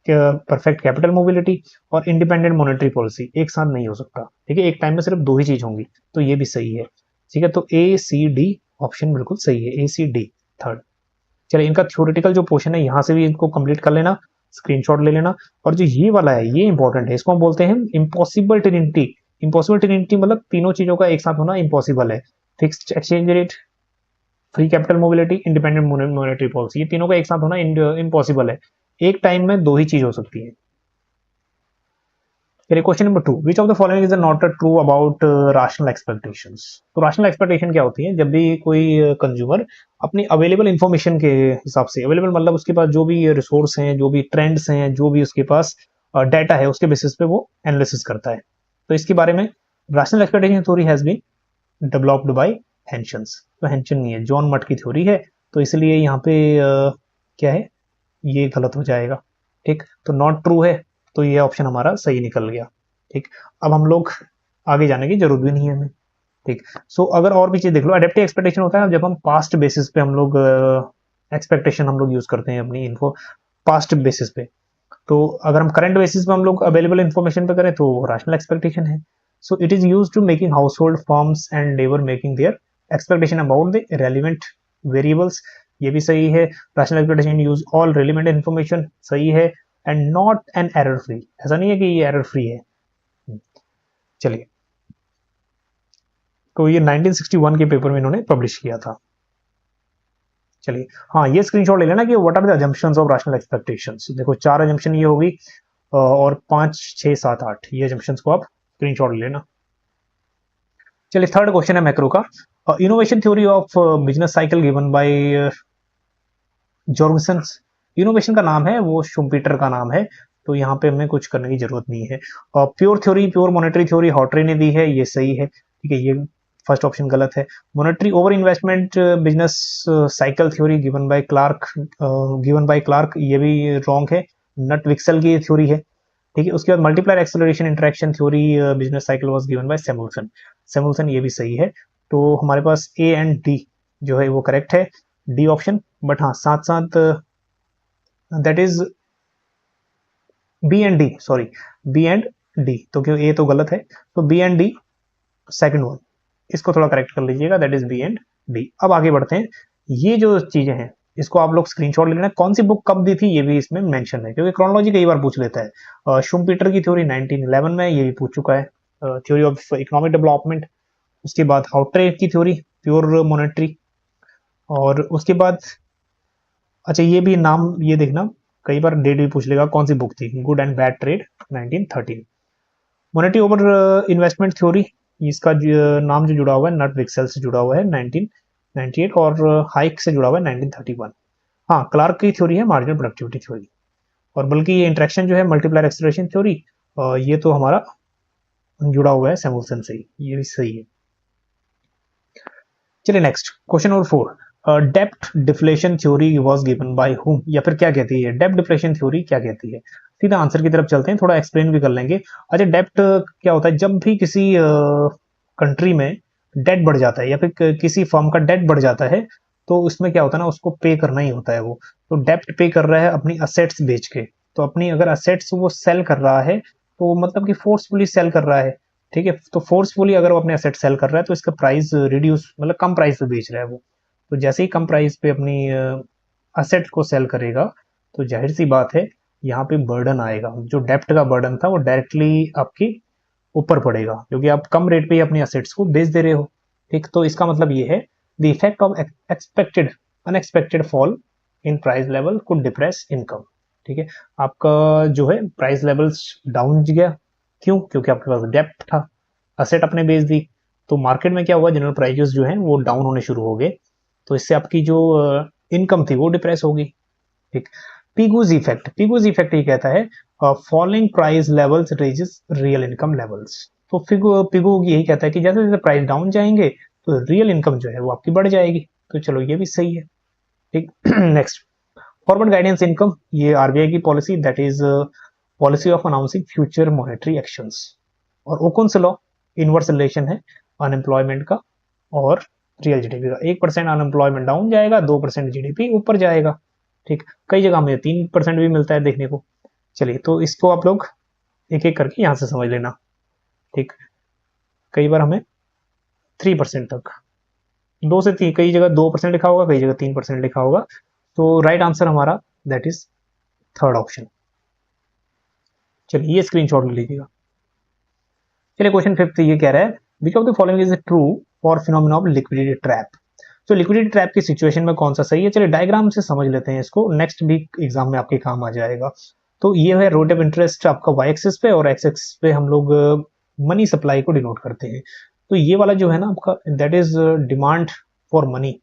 perfect capital mobility और इंडिपेंडेंट मॉनेटरी पॉलिसी एक साथ नहीं हो सकता। ठीक है, एक टाइम में सिर्फ 2 ही चीज होंगी, तो ये भी सही है। ठीक है, तो ए सी डी ऑप्शन बिल्कुल सही है, ए सी डी थर्ड। चलिए, इनका थ्योरेटिकल जो पोर्शन है यहाँ से भी इनको कंप्लीट कर लेना, स्क्रीनशॉट ले लेना। और जो ये वाला है ये इंपॉर्टेंट है, इसको हम बोलते हैं इम्पॉसिबल ट्रिनिटी। इम्पॉसिबल ट्रिनिटी मतलब तीनों चीजों का एक साथ होना इम्पॉसिबल है। Fixed exchange rate, free capital mobility, independent monetary policy, ये तीनों का एक साथ होना इम्पॉसिबल है। एक टाइम में 2 ही चीज हो सकती है। Question number 2, which of the following is not true about rational expectations. तो राशनल एक्सपेक्टेशन क्या होती है, जब भी कोई कंज्यूमर अपनी अवेलेबल इंफॉर्मेशन के हिसाब से, अवेलेबल मतलब उसके पास जो भी रिसोर्स हैं, जो भी ट्रेंड्स हैं, जो भी उसके पास डाटा है, उसके बेसिस पे वो एनालिसिस करता है। तो इसके बारे में rational expectation theory has been developed by Hensons. तो हेंशन नहीं है, जॉन मट की थ्योरी है, तो इसलिए यहाँ पे क्या है, ये गलत हो जाएगा। ठीक, तो नॉट ट्रू है, तो ये ऑप्शन हमारा सही निकल गया। ठीक, अब हम लोग आगे जाने की जरूरत भी नहीं है हमें। ठीक, सो अगर और भी चीज देख लो, एडेप्टिव एक्सपेक्टेशन होता है जब हम पास्ट बेसिस पे हम लोग एक्सपेक्टेशन हम लोग यूज करते हैं अपनी इन्फो पास्ट बेसिस पे। तो अगर हम करंट बेसिस पे हम लोग अवेलेबल इन्फॉर्मेशन पे करें तो राशनल एक्सपेक्टेशन है। So it is use to making household firms and labour making their expectation about the relevant variables, ये भी सही है। Rational expectation use all relevant information, सही है। And not an error free, ऐसा नहीं है कि ये एरर फ्री है। चलिए, तो ये 1961 के पेपर में इन्होंने पब्लिश किया था। चलिए, हाँ, ये स्क्रीनशॉट ले लेना कि what are the assumptions of rational expectations. देखो 4 अजम्पशन ये होगी और 5, 6, 7, 8 ये अजम्पशंस को आप स्क्रीनशॉट ले लेना। चलिए, थर्ड क्वेश्चन है मैक्रो का, innovation theory of business cycle given by Jorgensons. Innovation का नाम है वो शुम्पीटर का नाम है, तो यहाँ पे हमें कुछ करने की जरूरत नहीं है। Pure theory, pure monetary theory Hawtrey ने दी है, ये सही है। ठीक है, ये फर्स्ट ऑप्शन गलत है। Monetary over investment business cycle theory given by Clark, ये भी रॉन्ग है, नट विक्सल की थ्योरी है। ठीक है, उसके बाद multiplier acceleration interaction theory business cycle was given bye Samuelson, ये भी सही है। तो हमारे पास ए एंड डी जो है वो करेक्ट है, डी ऑप्शन। बट हाँ साथ साथ that is B and D, sorry B and D, तो क्यों ए तो गलत है, तो B and D second one, इसको थोड़ा करेक्ट कर लीजिएगा, that is B and D. अब आगे बढ़ते हैं, ये जो चीजें हैं इसको आप लोग स्क्रीनशॉट ले लेना, कौन सी बुक कब दी थी ये भी इसमें मेंशन है, क्योंकि क्रोनोलॉजी कई बार पूछ लेता है। शुम्पीटर की थ्योरी 1911 में, ये भी पूछ चुका है, थ्योरी ऑफ इकोनॉमिक डेवलपमेंट। उसके बाद हाउट्रे की थ्योरी, प्योर मॉनेटरी। और उसके बाद अच्छा ये भी नाम ये देखना, कई बार डेट भी पूछ लेगा, कौन सी बुक थी, good and bad trade 1913। Monetary over investment theory, इसका नाम जो जुड़ा हुआ है नट विक्सेल से जुड़ा हुआ है 1998, और हाइक से जुड़ा हुआ है 1931। हाँ क्लार्क की थ्योरी है मार्जिनल प्रोडक्टिविटी थ्योरी, और बल्कि ये इंटरेक्शन जो है मल्टीप्लायर एक्सेलरेशन थ्योरी, ये तो हमारा जुड़ा हुआ है सैमुअलसन से ही, ये भी सही है। चलिए नेक्स्ट क्वेश्चन नंबर 4, डेप्ट deflation theory was given by whom, या फिर क्या कहती है डेप्ट डिफ्लेशन थ्योरी, क्या कहती है। सीधा आंसर की तरफ चलते हैं, थोड़ा एक्सप्लेन भी कर लेंगे। अच्छा डेप्ट क्या होता है, जब भी किसी कंट्री में डेट बढ़ जाता है या फिर किसी फर्म का डेट बढ़ जाता है, तो उसमें क्या होता है ना, उसको पे करना ही होता है वो। तो डेप्ट पे कर रहा है अपनी असेट्स बेच के, तो अपनी अगर असेट्स वो सेल कर रहा है, तो मतलब कि फोर्सफुली सेल कर रहा है, ठीक है। तो फोर्सफुली अगर वो अपने असेट सेल कर रहा है तो इसका प्राइस रिड्यूस, मतलब कम प्राइस पे बेच रहा है वो। तो जैसे ही कम प्राइस पे अपनी असेट को सेल करेगा, तो जाहिर सी बात है यहाँ पे बर्डन आएगा, जो डेप्ट का बर्डन था वो डायरेक्टली आपकी ऊपर पड़ेगा, क्योंकि आप कम रेट पे अपनी असेट्स को बेच दे रहे हो, ठीक। तो इसका मतलब ये है the effect of expected unexpected fall in price level could depress income, ठीक है। आपका जो है प्राइस लेवल्स डाउन गया, क्यों, क्योंकि आपके पास डेप्ट था, असेट अपने बेच दी, तो मार्केट में क्या हुआ, जनरल प्राइसेस जो हैं वो डाउन होने शुरू हो गए, तो इससे आपकी जो इनकम थी वो डिप्रेस होगी, ठीक। पिगूज इफेक्ट, पिगूज इफेक्ट ये कहता है falling price levels raises real income levels. तो पिगू यही कहता है कि जैसे जैसे प्राइस डाउन जाएंगे तो रियल इनकम जो है वो आपकी बढ़ जाएगी। तो चलो ये भी सही है, ठीक। नेक्स्ट, फॉरवर्ड गाइडेंस इनकम, ये आरबीआई की policy, that is policy of announcing future monetary actions. और ओकुन्स लॉ, इनवर्स रिलेशन है अनएम्प्लॉयमेंट का और रियल जीडीपी का। 1% अनएम्प्लॉयमेंट डाउन जाएगा, 2% जीडीपी ऊपर जाएगा, ठीक। कई जगह में 3% भी मिलता है देखने को। चलिए तो इसको आप लोग एक एक करके यहां से समझ लेना, ठीक। कई बार हमें 3% तक, 2 से 3, कई जगह 2% लिखा होगा, कई जगह 3% लिखा होगा, तो राइट आंसर हमारा दैट इज थर्ड ऑप्शन। चलिए ये स्क्रीनशॉट ले लीजिएगा। चलिए क्वेश्चन 5 ये कह रहा है which of the following is true for phenomena of liquidity trap. तो लिक्विडिटी ट्रैप की सिचुएशन में कौन सा सही है, चलिए डायग्राम से समझ लेते हैं इसको, नेक्स्ट भी एग्जाम में आपके काम आ जाएगा। तो ये है रेट ऑफ इंटरेस्ट आपका वाई एक्सिस पे, और एक्स एक्सिस पे हम लोग मनी सप्लाई को डिनोट करते हैं। तो ये वाला जो है ना आपका, that is demand for money.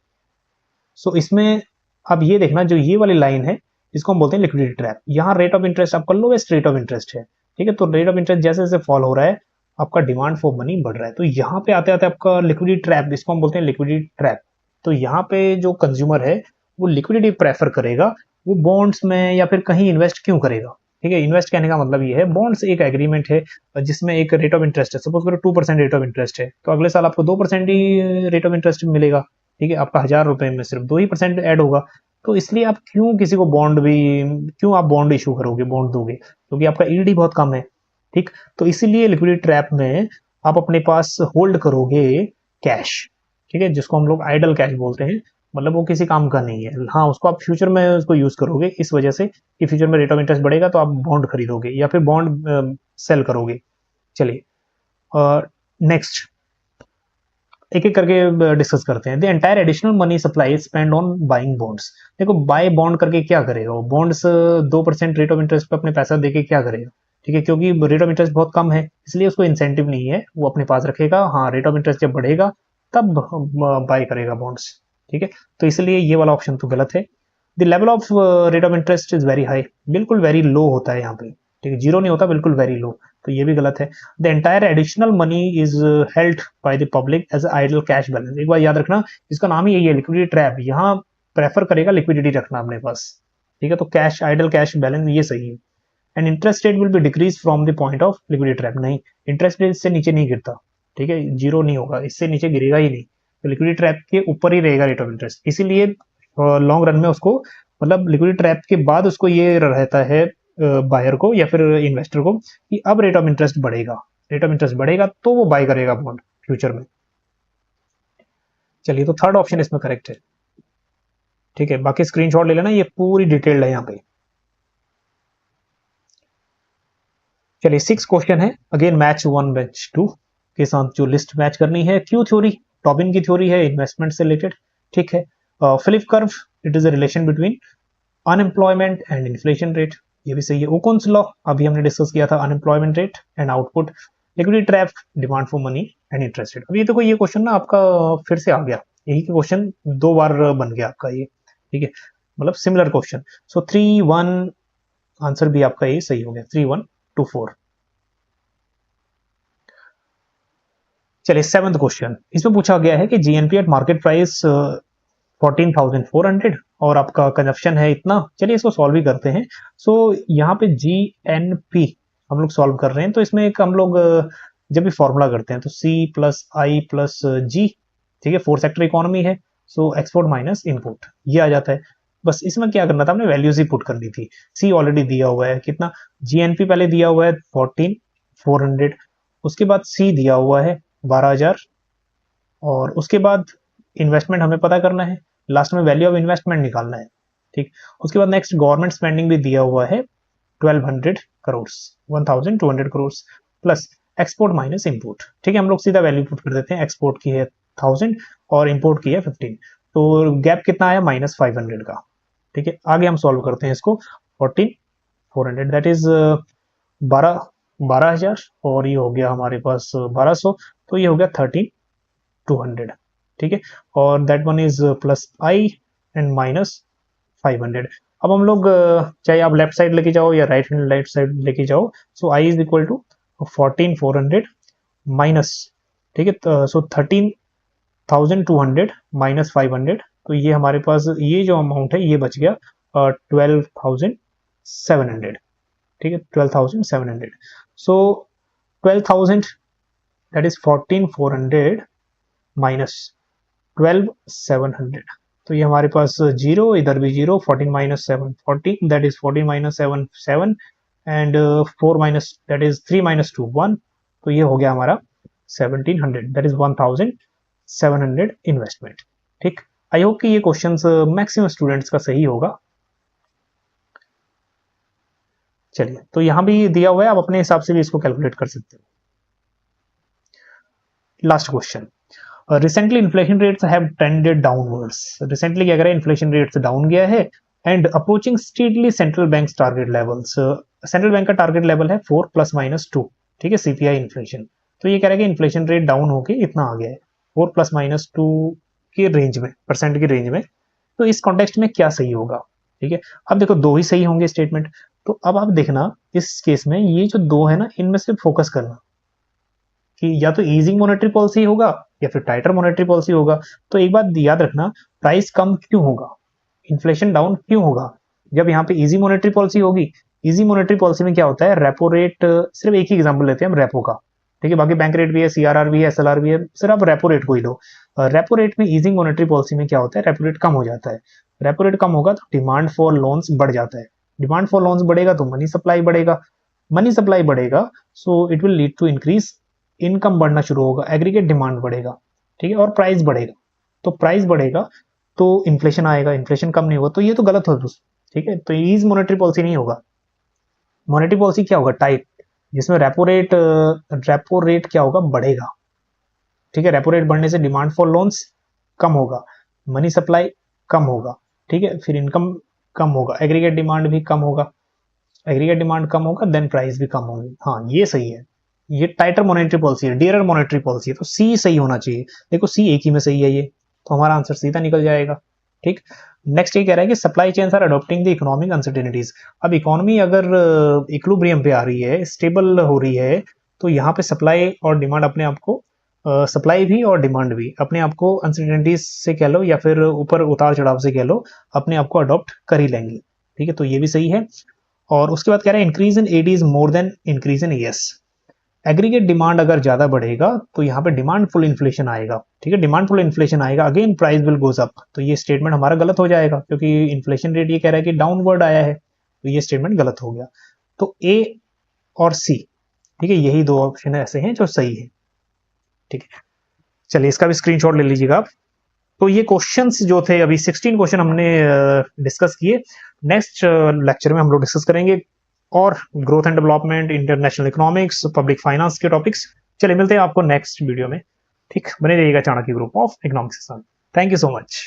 So इसमें अब ये देखना, जो ये वाली लाइन है इसको हम बोलते हैं लिक्विडिटी ट्रैप। यहाँ रेट ऑफ इंटरेस्ट आपका लोवेस्ट रेट ऑफ इंटरेस्ट है, ठीक है। तो रेट ऑफ इंटरेस्ट जैसे जैसे फॉल हो रहा है, आपका डिमांड फॉर मनी बढ़ रहा है। तो यहाँ पे आते आते आपका लिक्विडिटी ट्रैप, इसको हम बोलते हैं लिक्विडिटी ट्रैप। तो यहाँ पे जो कंज्यूमर है वो लिक्विडिटी प्रेफर करेगा, वो बॉन्ड्स में या फिर कहीं इन्वेस्ट क्यों करेगा, ठीक है। इन्वेस्ट कहने का मतलब ये है, बॉन्ड्स एक एग्रीमेंट है जिसमें एक रेट ऑफ इंटरेस्ट है, सपोज करो 2% रेट ऑफ इंटरेस्ट है, तो अगले साल आपको 2% ही रेट ऑफ इंटरेस्ट मिलेगा, ठीक है। आपका 1000 रुपए में सिर्फ 2% ऐड होगा। तो इसलिए आप क्यों किसी को बॉन्ड भी, क्यों आप बॉन्ड इशू करोगे, बॉन्ड दोगे, क्योंकि आपका ईल्ड बहुत कम है, ठीक। तो इसीलिए लिक्विडिटी ट्रैप में आप अपने पास होल्ड करोगे कैश, ठीक है, जिसको हम लोग आइडल कैश बोलते हैं, मतलब वो किसी काम का नहीं है। हाँ उसको आप फ्यूचर में उसको यूज करोगे, इस वजह से कि फ्यूचर में रेट ऑफ इंटरेस्ट बढ़ेगा तो आप बॉन्ड खरीदोगे या फिर बॉन्ड सेल करोगे। चलिए नेक्स्ट एक एक करके डिस्कस करते हैं। The entire additional money supply spend on buying bonds. देखो बाय बॉन्ड करके क्या करेगा वो, बॉन्ड्स 2% रेट ऑफ इंटरेस्ट पे अपने पैसा देके क्या करेगा, ठीक है, क्योंकि रेट ऑफ इंटरेस्ट बहुत कम है इसलिए उसको इंसेंटिव नहीं है, वो अपने पास रखेगा। हाँ रेट ऑफ इंटरेस्ट जब बढ़ेगा तब बाय करेगा बॉन्ड्स, ठीक है। तो इसलिए ये वाला ऑप्शन तो गलत है। The level of rate of interest is very high, बिल्कुल वेरी लो होता है यहाँ पे, ठीक है, जीरो नहीं होता, बिल्कुल वेरी लो, तो ये भी गलत है। The entire additional money is held by the public as idle cash balance. एक बार याद रखना, इसका नाम ही यही है लिक्विडिटी ट्रैप, यहाँ प्रेफर करेगा लिक्विडिटी रखना अपने पास, ठीक है। तो कैश, आइडल कैश बैलेंस ये सही है। And interest rate will be decrease from the point of liquidity trap, नहीं इंटरेस्ट रेट इससे नीचे नहीं गिरता, ठीक है, जीरो नहीं होगा, इससे नीचे गिरेगा ही नहीं। तो लिक्विडिटी ट्रैप के ऊपर ही रहेगा रेट ऑफ इंटरेस्ट, इसीलिए लॉन्ग रन में उसको मतलब लिक्विडिटी ट्रैप के बाद उसको ये रहता है बायर को या फिर इन्वेस्टर को कि अब रेट ऑफ इंटरेस्ट बढ़ेगा, रेट ऑफ इंटरेस्ट बढ़ेगा तो वो बाय करेगा बॉन्ड फ्यूचर में। चलिए, तो थर्ड ऑप्शन इसमें करेक्ट है। ठीक है, बाकी स्क्रीनशॉट ले लेना, ये पूरी डिटेल्ड है यहाँ पे। चलिए, 6 क्वेश्चन है, अगेन मैच 1 मैच 2 के साथ जो लिस्ट मैच करनी है। क्यू थ्योरी, टॉबिन की थ्योरी है, इन्वेस्टमेंट से रिलेटेड। ठीक है, Philip curve, it is a relation between unemployment and inflation rate, ये भी सही है। ओकन्स लॉ अभी हमने डिस्कस किया था, unemployment rate and output, liquidity trap, demand for money and interest rate. अभी देखो ये क्वेश्चन ना आपका फिर से आ गया, यही क्वेश्चन 2 बार बन गया आपका ये। ठीक है, मतलब सिमिलर क्वेश्चन। सो 3-1 आंसर भी आपका ये सही हो गया, 3-1-2-4। चलिए, 7th क्वेश्चन, इसमें पूछा गया है कि जीएनपी एट मार्केट प्राइस 14,400 और आपका कंजप्शन है इतना। चलिए इसको सॉल्व ही करते हैं। सो यहाँ पे जीएनपी हम लोग सॉल्व कर रहे हैं, तो इसमें एक हम लोग जब भी फॉर्मूला करते हैं तो C plus I plus G, ठीक है, 4 सेक्टर इकोनॉमी है, सो एक्सपोर्ट माइनस इनपुट ये आ जाता है। बस इसमें क्या करना था, हमने वैल्यूज ही पुट करनी थी। C ऑलरेडी दिया हुआ है कितना, जीएनपी पहले दिया हुआ है 14,400, उसके बाद C दिया हुआ है 12,000 और उसके बाद इन्वेस्टमेंट हमें पता करना है, लास्ट में वैल्यू ऑफ इन्वेस्टमेंट निकालना है। ठीक, उसके बाद नेक्स्ट गवर्नमेंट स्पेंडिंग भी दिया हुआ है 1200 crore, 1200 crore plus export minus import. ठीक है, हम लोग सीधा वैल्यू पुट कर देते हैं, एक्सपोर्ट की है 1000 और इंपोर्ट की है 15, तो गैप कितना आया -500 का। ठीक है, आगे हम सॉल्व करते हैं इसको, 14,400 दैट इज 12,000 और ये हो गया हमारे पास 1200, तो ये हो गया 13,200। ठीक है, और that one is plus I and -500। अब हम लोग चाहे आप लेफ्ट साइड लेके जाओ या राइट हैंड लेफ्ट साइड लेके जाओ, सो I is equal to 14,400 minus, ठीक है, सो 13,200 माइनस 500, तो ये हमारे पास ये जो अमाउंट है ये बच गया 12,700। ठीक है, 12,700। सो 12,000 दैट इज 14,400 माइनस 12,700, तो ये हमारे पास 0, इधर भी 0, 14 minus 7 14, that is 14 minus 7 7 and 4 minus that is 3 minus 2 1, तो ये हो गया हमारा 1700 दैट इज 1700 इन्वेस्टमेंट। ठीक, आई होप कि ये क्वेश्चंस मैक्सिमम स्टूडेंट्स का सही होगा। चलिए, तो यहां भी दिया हुआ है, आप अपने हिसाब से भी इसको कैलकुलेट कर सकते हो। Last question, recently inflation rates have trended downwards. Recently क्या करें, इन्फ्लेशन रेट्स डाउन गया है and approaching strictly central bank target levels. Central bank का टारगेट लेवल है 4 ± 2, ठीक है, सीपीआई इन्फ्लेशन। तो ये कह रहा है कि इन्फ्लेशन रेट डाउन होके इतना आ गया है 4 ± 2 के रेंज में, परसेंट की रेंज में। तो इस कॉन्टेक्स्ट में क्या सही होगा? ठीक है, अब देखो 2 ही सही होंगे स्टेटमेंट, तो अब आप देखना इस केस में ये जो 2 है ना, इनमें से फोकस करना कि या तो ईजिंग मॉनेटरी पॉलिसी होगा या फिर टाइटर मॉनेटरी पॉलिसी होगा। तो एक बात याद रखना, प्राइस कम क्यों होगा, इन्फ्लेशन डाउन क्यों होगा, जब यहाँ पे इजी मॉनेटरी पॉलिसी होगी। इजी मॉनेटरी पॉलिसी में क्या होता है, रेपो रेट, सिर्फ एक ही एग्जांपल लेते हैं हम रेपो का, ठीक है, बाकी बैंक रेट भी है, सीआरआर भी है, एसएलआर भी है, सिर्फ आप रेपो रेट को ही लो। रेपो रेट में इजी मॉनेटरी पॉलिसी में क्या होता है, रेपो रेट कम हो जाता है। रेपो रेट कम होगा तो डिमांड फॉर लोन्स बढ़ जाता है, डिमांड फॉर लोन्स बढ़ेगा तो मनी सप्लाई बढ़ेगा, मनी सप्लाई बढ़ेगा so it will lead to increase, income बढ़ना शुरू होगा, एग्रीगेट डिमांड बढ़ेगा, ठीक है, और प्राइस बढ़ेगा। तो प्राइस बढ़ेगा तो इन्फ्लेशन आएगा, इन्फ्लेशन कम नहीं होगा, तो ये तो गलत होगा, ठीक है। तो ईज मॉनेटरी पॉलिसी नहीं होगा। मॉनेटरी पॉलिसी क्या होगा, टाइट, जिसमें रेपो रेट क्या होगा, बढ़ेगा, ठीक है। रेपो रेट बढ़ने से डिमांड फॉर लोन्स कम होगा, मनी सप्लाई कम होगा, ठीक है, फिर इनकम कम होगा, एग्रीगेट डिमांड भी कम होगा, एग्रीगेट डिमांड कम होगा, देन प्राइस भी कम होगी। हाँ, ये सही है, ये टाइटर मॉनेटरी पॉलिसी है, डियरर मॉनेटरी पॉलिसी है, तो सी सही होना चाहिए। देखो सी एक ही में सही है ये, तो हमारा आंसर सीधा निकल जाएगा। ठीक, नेक्स्ट ये कह रहा है कि supply chains are adopting the economic uncertainties. अब इकोनॉमी अगर इक्विलिब्रियम पे आ रही है, स्टेबल हो रही है, तो यहाँ पे सप्लाई और डिमांड अपने आप को, सप्लाई भी और डिमांड भी अपने आप को अनसर्टेनिटीज से कह लो या फिर ऊपर उतार चढ़ाव से कह लो, अपने आप को अडॉप्ट कर ही लेंगे। ठीक है, तो ये भी सही है। और उसके बाद कह रहा है increase in AD is more than increase in ES. Aggregate demand अगर ज्यादा बढ़ेगा तो यहाँ पे डिमांड फुल इन्फ्लेशन आएगा, ठीक है, डिमांड फुल इन्फ्लेशन आएगा, again price will goes up. तो ये स्टेटमेंट हमारा गलत हो जाएगा क्योंकि इन्फ्लेशन रेट ये कह रहा है कि डाउनवर्ड आया है, तो ये स्टेटमेंट गलत हो गया। तो ए और सी, ठीक है, यही दो ऑप्शन ऐसे हैं जो सही है, ठीक है। चलिए इसका भी स्क्रीनशॉट ले लीजिएगा आप। तो ये क्वेश्चंस जो थे अभी 16 क्वेश्चन हमने डिस्कस किए। नेक्स्ट लेक्चर में हम लोग डिस्कस करेंगे और growth and development, international economics, public finance के टॉपिक्स। चलिए मिलते हैं आपको नेक्स्ट वीडियो में, ठीक, बने रहिएगा चाणक्य ग्रुप ऑफ इकोनॉमिक्स के साथ। Thank you so much.